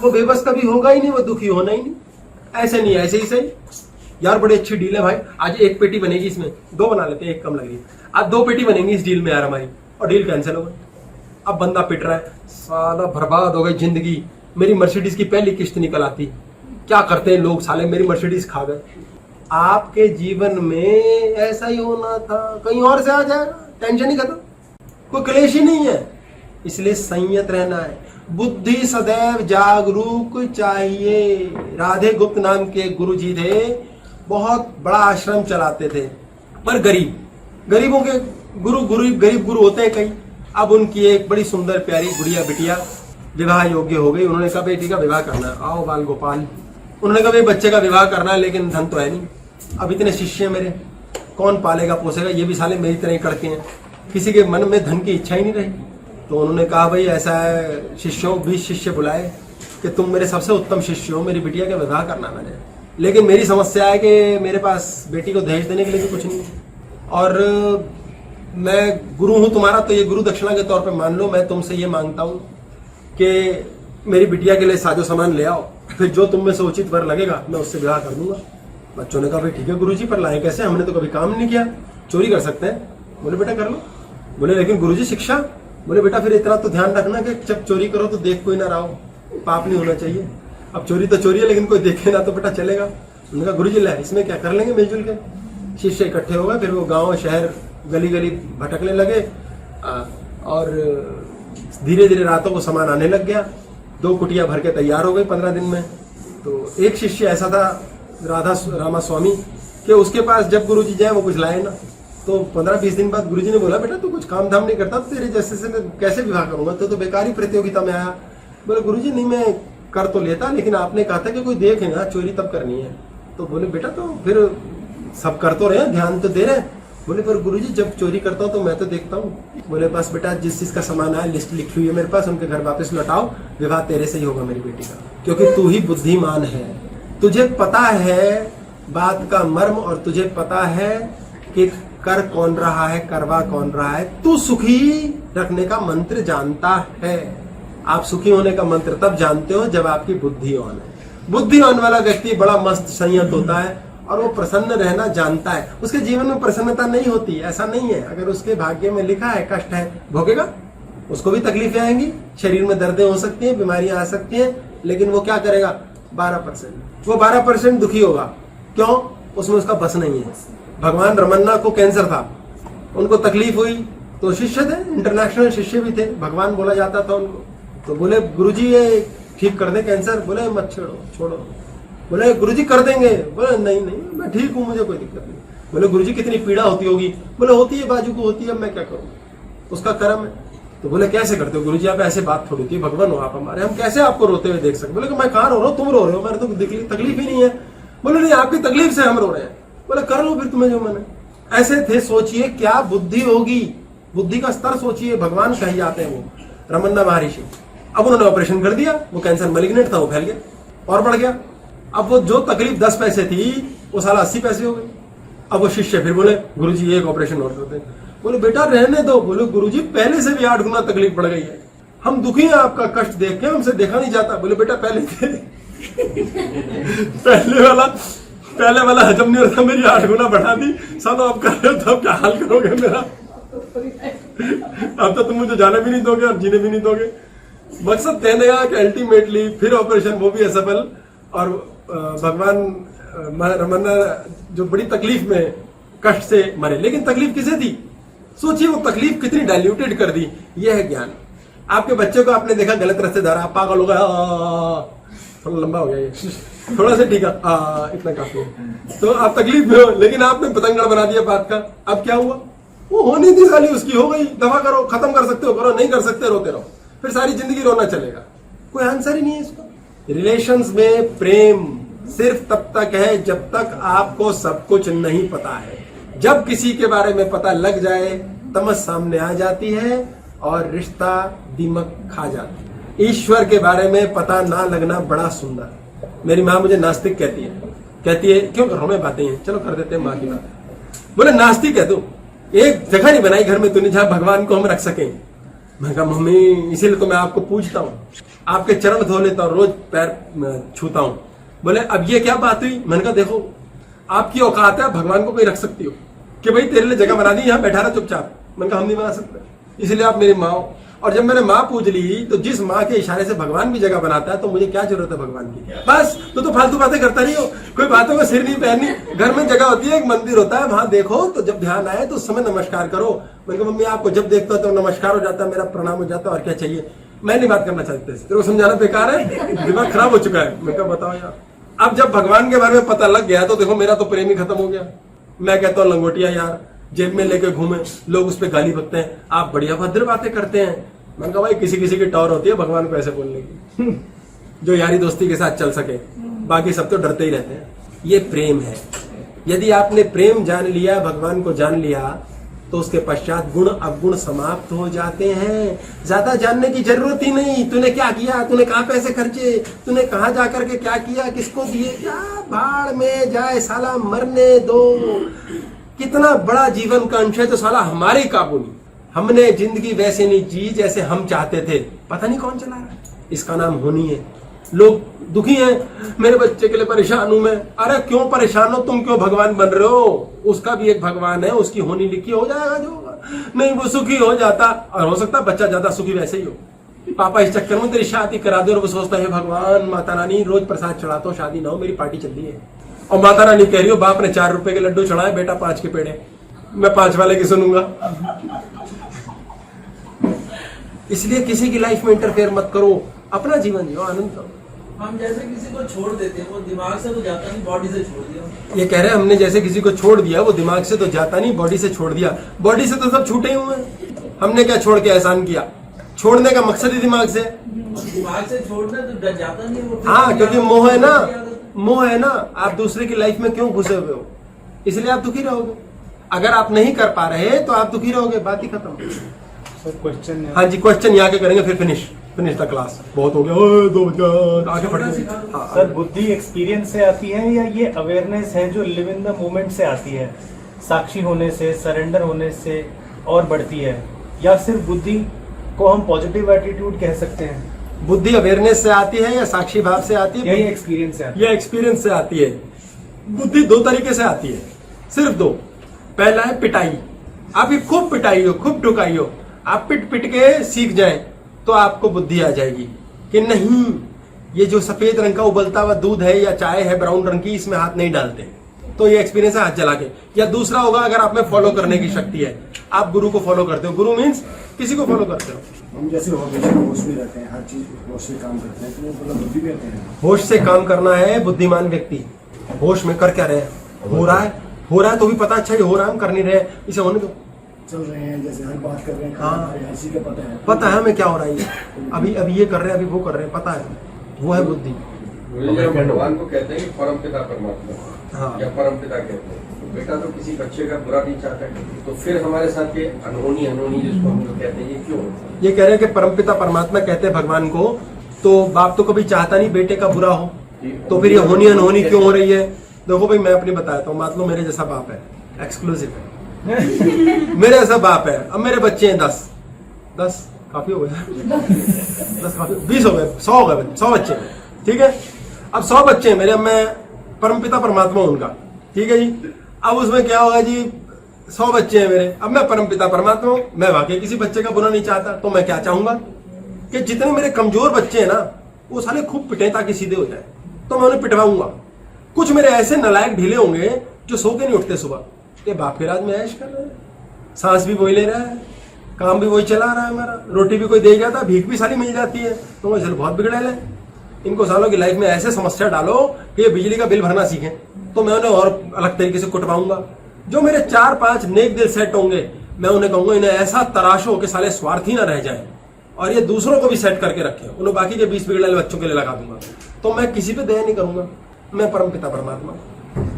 वो बेबस कभी होगा ही नहीं, वो दुखी होना ही नहीं। ऐसे नहीं, ऐसे ही सही। यार बड़ी अच्छी डील है भाई, आज 1 पेटी बनेगी, इसमें 2 बना लेते हैं, 1 कम लगेगी, आज 2 पेटी बनेंगी इस डील में यार हमारी, और डील कैंसिल हो गई। अब बंदा पिट रहा है, साला बर्बाद हो गई जिंदगी, मेरी मर्सिडीज की पहली किस्त निकल आती, क्या करते हैं लोग, साले मेरी मर्सिडीज खा गए। आपके जीवन में ऐसा ही होना था, कहीं और से आ जाएगा, टेंशन ही खत्म, कोई क्लेश ही नहीं है। इसलिए संयत रहना है, बुद्धि सदैव जागरूक चाहिए। राधे गुप्त नाम के गुरु जी थे, बहुत बड़ा आश्रम चलाते थे, पर गरीबों के गरीब गुरु होते हैं कई। अब उनकी एक बड़ी सुंदर प्यारी गुड़िया बिटिया विवाह योग्य हो गई। उन्होंने कहा बेटी का विवाह करना है, आओ बाल गोपाल। उन्होंने कहा भाई बच्चे का विवाह करना है, लेकिन धन तो है नहीं, अब इतने शिष्य मेरे, कौन पालेगा पोसेगा, ये भी साले मेरी तरह ही करके हैं, किसी के मन में धन की इच्छा ही नहीं रही। तो उन्होंने कहा भाई ऐसा है, शिष्यों 20 शिष्य बुलाए कि तुम मेरे सबसे उत्तम शिष्य हो, मेरी बिटिया का विवाह करना मैंने, लेकिन मेरी समस्या है कि मेरे पास बेटी को दहेज देने के लिए भी कुछ नहीं, और मैं गुरु हूं तुम्हारा, तो ये गुरु दक्षिणा के तौर पे मान लो, मैं तुमसे ये मांगता हूं कि मेरी बिटिया के लिए साजो सामान ले आओ, फिर जो तुम में से उचित वर लगेगा मैं उससे विवाह कर दूंगा। बच्चों ने कहा भाई ठीक है गुरुजी, पर लाए कैसे, हमने तो कभी काम नहीं किया, चोरी कर सकते हैं। बोले बेटा कर लो। बोले लेकिन गुरुजी शिक्षा। बोले बेटा फिर इतना तो ध्यान रखना कि जब चोरी करो तो देख कोई ना रहा हो, पाप नहीं होना चाहिए। अब चोरी तो चोरी है, लेकिन कोई देखे ना तो बेटा चलेगा। उन्होंने कहा गुरुजी ला, इसमें क्या कर लेंगे मिलजुल के। शिष्य इकट्ठे हो गए, फिर वो गाँव शहर गली गली भटकने लगे, और धीरे धीरे रातों को सामान आने लग गया। 2 कुटिया भर के तैयार हो गई 15 दिन में। तो एक शिष्य ऐसा था रामा स्वामी कि उसके पास जब गुरुजी जाए वो कुछ लाए ना, तो 15-20 दिन बाद गुरुजी ने बोला बेटा तू कुछ काम धाम नहीं करता, तेरे जैसे से मैं कैसे विवाह करूंगा, तो बेकारी प्रतियोगिता में आया। बोले गुरुजी नहीं मैं कर तो लेता, लेकिन आपने कहा था कि कोई देखेगा, चोरी तब करनी है। तो बोले बेटा तो फिर सब कर तो रहे हैं, ध्यान तो दे रहे हैं। बोले पर गुरुजी जब चोरी करता हूँ तो मैं तो देखता हूँ। बोले बस बेटा जिस चीज का सामान आया लिस्ट लिखी हुई है मेरे पास, उनके घर वापस लौटाओ, विवाह तेरे से ही होगा मेरी बेटी का, क्योंकि तू ही बुद्धिमान है, तुझे पता है बात का मर्म और तुझे पता है कि कर कौन रहा है, करवा कौन रहा है। तू सुखी रखने का मंत्र जानता है। आप सुखी होने का मंत्र तब जानते हो जब आपकी बुद्धि ऑन है। बुद्धि ऑन वाला व्यक्ति बड़ा मस्त संयत होता है और वो प्रसन्न रहना जानता है। उसके जीवन में प्रसन्नता नहीं होती, ऐसा नहीं है। अगर उसके भाग्य में लिखा है कष्ट है, भोगेगा, उसको भी तकलीफें आएंगी, शरीर में दर्दें हो सकती हैं, बीमारियां आ सकती हैं, लेकिन वो क्या करेगा? 12%। वो 12% दुखी होगा। क्यों? उसमें उसका बस नहीं है। भगवान रमन्ना को कैंसर था, उनको तकलीफ हुई तो शिष्य थे, इंटरनेशनल शिष्य भी थे, भगवान बोला जाता था उनको। तो बोले गुरुजी ये ठीक कर दे कैंसर। बोले मत छोड़ो। बोले गुरुजी कर देंगे। बोले नहीं मैं ठीक हूँ, मुझे कोई दिक्कत नहीं। बोले गुरुजी कितनी पीड़ा होती होगी। बोले होती है, बाजू को होती है, मैं क्या करूँ, उसका कर्म है। तो बोले कैसे करते हो गुरुजी आप? ऐसे बात थोड़ी होती है, भगवान हो आप हमारे, हम कैसे आपको रोते हुए देख सकते? बोले मैं कहाँ रो रहा हूँ, तुम रो रहे हो, मेरे तो तकलीफ ही नहीं है। बोले नहीं आपकी तकलीफ से हम रो रहे हैं। बोले कर लो फिर तुम्हें जो मन है। ऐसे थे। सोचिए क्या बुद्धि होगी, बुद्धि का स्तर सोचिए। भगवान कही जाते हैं वो रमन्ना महर्षि। अब उन्होंने ऑपरेशन कर दिया, वो कैंसर मैलिग्नेंट था, वो फैल गया और बढ़ गया। अब वो जो तकलीफ 10 पैसे थी वो साला 80 पैसे हो गई। अब वो शिष्य फिर बोले गुरुजी एक ऑपरेशन और कर दें। बोले बेटा रहने दो। बोले गुरुजी पहले से भी 8 गुना तकलीफ बढ़ गई है, हम दुखी हैं आपका कष्ट देख के, हमसे देखा नहीं जाता। बोले बेटा पहले पहले वाला हजम नहीं होता, मेरी 8 गुना बढ़ा दी, सालो आप कर रहे हो तो अब क्या हाल करोगे मेरा? अब तो तुम मुझे जाने भी नहीं दोगे और जीने भी नहीं दोगे। मकसद कहने का कि अल्टीमेटली फिर ऑपरेशन वो भी असफल और भगवान रमन्ना जो बड़ी तकलीफ में कष्ट से मरे। लेकिन तकलीफ किसे थी? सोचिए वो तकलीफ कितनी डाइल्यूटेड कर दी। यह है ज्ञान। आपके बच्चे को आपने देखा गलत रास्ते धारा, आप पागल हो गया, थोड़ा लंबा हो गया ये, थोड़ा सा ठीक है, इतना काफी है। तो आप तकलीफ में हो, लेकिन आपने पतंगड़ बना दिया बात का। अब क्या हुआ? वो होनी थी साली, उसकी हो गई, दफा करो, खत्म कर सकते हो करो, नहीं कर सकते रोते रहो, फिर सारी जिंदगी रोना चलेगा। कोई आंसर ही नहीं है इसका। रिलेशंस में प्रेम सिर्फ तब तक है जब तक आपको सब कुछ नहीं पता है। जब किसी के बारे में पता लग जाए तमस सामने आ जाती है और रिश्ता दीमक खा जाती है। ईश्वर के बारे में पता ना लगना बड़ा सुंदर। मेरी माँ मुझे नास्तिक कहती है क्यों घरों में बातें हैं, चलो कर देते हैं माँ की बात। बोले नास्तिक है तू, एक जगह नहीं बनाई घर में तूने जहां भगवान को हम रख सकें। मैं कहा मम्मी इसीलिए तो मैं आपको पूछता हूँ, आपके चरण धो लेता हूँ, रोज पैर छूता हूँ। बोले अब ये क्या बात हुई? मैंने कहा देखो आपकी औकात है, भगवान को कोई रख सकती हो कि भाई तेरे लिए जगह बना दी, यहाँ बैठा रहा चुपचाप। मैंने कहा हम नहीं बना सकते, इसलिए आप मेरी माँ हो। और जब मैंने माँ पूछ ली तो जिस माँ के इशारे से भगवान भी जगह बनाता है तो मुझे क्या जरूरत है भगवान की? बस तो फालतू बातें करता नहीं हो, कोई बातों का सिर नहीं पैरनी। घर में जगह होती है, एक मंदिर होता है, वहां देखो तो जब ध्यान आए तो उस समय नमस्कार करो। मैंने कहा मम्मी आपको जब देखता तो नमस्कार हो जाता, मेरा प्रणाम हो जाता, और क्या चाहिए? मैं नहीं बात करना चाहती, तेरे को समझाना बेकार है, दिमाग खराब हो चुका है। मैं क्या बताओ यार। अब जब भगवान के बारे में पता लग गया तो देखो मेरा तो प्रेम ही खत्म हो गया। मैं कहता हूँ लंगोटिया यार जेब में लेके घूमे, लोग उस पर गाली बकते हैं, आप बढ़िया भद्र बातें करते हैं। मैंने कहा भाई किसी किसी की टॉर होती है भगवान को ऐसे बोलने की जो यारी दोस्ती के साथ चल सके, बाकी सब तो डरते ही रहते हैं। ये प्रेम है। यदि आपने प्रेम जान लिया, भगवान को जान लिया, तो उसके पश्चात गुण अवगुण समाप्त हो जाते हैं। ज्यादा जानने की जरूरत ही नहीं। तूने क्या किया, तूने कहाँ पैसे खर्चे, तूने कहाँ जाकर के क्या किया, किसको दिए, क्या भाड़ में जाए साला, मरने दो। कितना बड़ा जीवन का अंश है जो साला हमारे काबू नहीं। हमने जिंदगी वैसे नहीं जी जैसे हम चाहते थे, पता नहीं कौन चला रहा है। इसका नाम होनी है। लोग दुखी हैं, मेरे बच्चे के लिए परेशान हूं मैं। अरे क्यों परेशान हो तुम, क्यों भगवान बन रहे हो? उसका भी एक भगवान है, उसकी होनी लिखी, हो जाएगा जो होगा। नहीं वो सुखी हो जाता, और हो सकता है बच्चा ज्यादा सुखी वैसे ही हो। पापा इस चक्कर में तेरी शादी करा दे, और वो सोचता है भगवान माता रानी रोज प्रसाद चढ़ाता हूँ, शादी ना हो, मेरी पार्टी चल रही है। और माता रानी कह रही हो बाप ने 4 रुपए के लड्डू चढ़ाए, बेटा 5 के पेड़े, मैं 5 वाले की सुनूंगा। इसलिए किसी की लाइफ में इंटरफेयर मत करो, अपना जीवन जियो, आनंद करो। हम जैसे किसी को छोड़ देते हैं, वो दिमाग से तो जाता नहीं, बॉडी से छोड़ दिया। ये कह रहे हैं हमने जैसे किसी को छोड़ दिया, वो दिमाग से तो जाता नहीं, बॉडी से छोड़ दिया। बॉडी से तो सब छूटे हुए हैं। हमने क्या छोड़ के एहसान किया? छोड़ने का मकसद ही दिमाग से। दिमाग से छोड़ना तो जाता नहीं वो। हाँ क्योंकि मोह है ना, मोह है ना। आप दूसरे की लाइफ में क्यों घुसे हुए हो, इसलिए आप दुखी रहोगे। अगर आप नहीं कर पा रहे तो आप दुखी रहोगे, बात ही खत्म। सर क्वेश्चन है। हाँ जी, क्वेश्चन यहाँ के करेंगे, फिर फिनिश द क्लास। बहुत हो गया, ओए, 2 बजे आगे बढ़ गए। हाँ, सर बुद्धि एक्सपीरियंस से आती है या ये अवेयरनेस है जो लिव इन द मोमेंट से आती है, साक्षी होने से, सरेंडर होने से और बढ़ती है, या सिर्फ बुद्धि को हम पॉजिटिव एटीट्यूड कह सकते हैं? बुद्धि अवेयरनेस से आती है या साक्षी भाव से आती है? यही एक्सपीरियंस से आती है। यह एक्सपीरियंस से आती है। बुद्धि 2 तरीके से आती है, सिर्फ 2। पहला है पिटाई। आप खूब पिटाई हो, खूब ठुकाई हो, आप पिट पिट के सीख जाएं तो आपको बुद्धि आ जाएगी कि नहीं, ये जो सफेद रंग का उबलता हुआ दूध है या चाय है ब्राउन रंग की, इसमें हाथ नहीं डालते, तो ये एक्सपीरियंस है हाथ जला के। या दूसरा होगा, अगर आप में फॉलो करने की शक्ति है, आप गुरु को फॉलो करते हो। गुरु मीन्स किसी को फॉलो करते हो। हम जैसे होश में रहते हैं, हर चीज होश से काम करते हैं, तो वो मतलब बुद्धि कहते हैं। होश से काम करना है बुद्धिमान व्यक्ति। होश में कर क्या रहे हैं, हो रहा है तो भी पता, अच्छा ये हो रहा है, हम कर नहीं रहे, इसे होने दो। चल रहे हैं, जैसे हर बात कर रहे हैं, हाँ। इसी का पता है हमें क्या हो रहा है, अभी ये कर रहे हैं, अभी वो कर रहे हैं, पता है, वो है बुद्धि। हम भगवान को कहते हैं परम पिता परमात्मा, हाँ। या परम पिता कहते हैं। तो बेटा तो किसी बच्चे का बुरा नहीं चाहता है, तो फिर हमारे साथ ये अनहोनी जिसको हम लोग कहते हैं, ये क्यों होता है? ये कह रहे हैं कि परमपिता परमात्मा कहते हैं भगवान को, तो बाप तो कभी चाहता नहीं बेटे का बुरा हो, तो फिर ये होनी अनहोनी क्यों हो रही है? देखो भाई, मैं अपनी बताता हूँ। मान लो मेरे जैसा बाप है, एक्सक्लूसिव है, मेरे जैसा बाप है। अब मेरे बच्चे हैं 10 काफी हो गए 10 काफी, 20 हो गए, 100 हो गए, 100 बच्चे हैं, ठीक है। अब 100 बच्चे हैं मेरे, अब मैं परमपिता परमात्मा हूं उनका, ठीक है जी। अब उसमें क्या होगा जी, 100 बच्चे हैं मेरे, अब मैं परमपिता परमात्मा हूं, मैं वाकई किसी बच्चे का बुरा नहीं चाहता, तो मैं क्या चाहूंगा कि जितने मेरे कमजोर बच्चे हैं ना, वो साले खूब पिटे ताकि सीधे हो जाए, तो मैं उन्हें पिटवाऊंगा। कुछ मेरे ऐसे नालायक ढीले होंगे जो सो के नहीं उठते सुबह, ये बाप के राज में ऐश कर रहे हैं, सांस भी वही ले रहा है, काम भी वही चला रहा है हमारा, रोटी भी कोई दे जाता, भीख भी सारी मिल जाती है, तो वो चल बहुत बिगड़े हैं। इनको सालों की लाइफ में ऐसे समस्या डालो कि ये बिजली का बिल भरना सीखें, तो मैं उन्हें और अलग तरीके से कुटवाऊंगा। जो मेरे 4-5 नेक दिल सेट होंगे, मैं उन्हें कहूंगा इन्हें ऐसा तराशो कि साले स्वार्थी ना रह जाएं, और ये दूसरों को भी सेट करके रखें, उन्हें बाकी के 20 बिगड़े बच्चों के लिए लगा दूंगा। तो मैं किसी पे दया नहीं करूंगा, मैं परमपिता परमात्मा,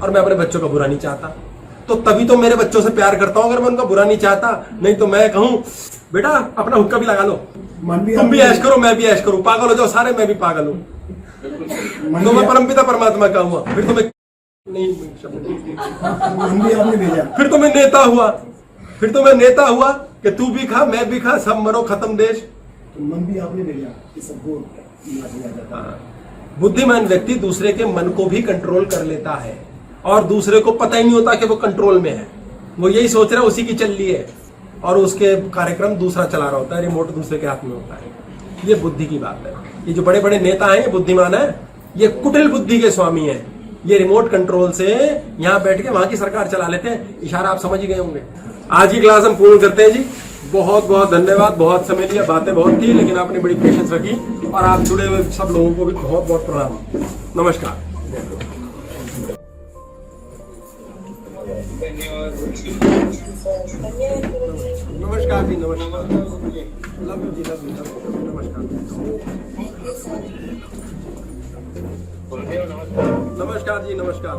और मैं अपने बच्चों का बुरा नहीं चाहता, तो तभी तो मेरे बच्चों से प्यार करता हूं, अगर मैं उनका बुरा नहीं चाहता। नहीं तो मैं कहूं बेटा अपना हुक्का भी लगा लो, तुम भी ऐश करो, मैं भी ऐश करूं, पागल हो जाओ सारे, मैं भी पागल हूं, तो मैं परमपिता परमात्मा का हुआ। फिर तो मैं नहीं, आपने भेजा, फिर तो मैं नेता हुआ, कि तू भी खा मैं भी खा, सब मरो खत्म देश। तो मन भी आपने भेजा कि सबको मिला जाता है। बुद्धिमान व्यक्ति दूसरे के मन को भी कंट्रोल कर लेता है, और दूसरे को पता ही नहीं होता कि वो कंट्रोल में है, वो यही सोच रहा है उसी की चल रही है, और उसके कार्यक्रम दूसरा चला रहा होता है, रिमोट दूसरे के हाथ में होता है। ये बुद्धि की बात है। ये जो बड़े बड़े नेता हैं, ये बुद्धिमान है, ये कुटिल बुद्धि के स्वामी हैं। ये रिमोट कंट्रोल से यहाँ बैठ के वहां की सरकार चला लेते हैं। इशारा आप समझ ही गए होंगे। आज की क्लास हम पूर्ण करते हैं जी। बहुत बहुत धन्यवाद, बहुत समय लिया, बातें बहुत थी, लेकिन आपने बड़ी पेशेंस रखी, और आप जुड़े हुए सब लोगों को भी बहुत बहुत प्रणाम। नमस्कार। नमस्कार जी, नमस्कार, लव यू जी, लव यू, नमस्कार, नमस्कार जी, नमस्कार।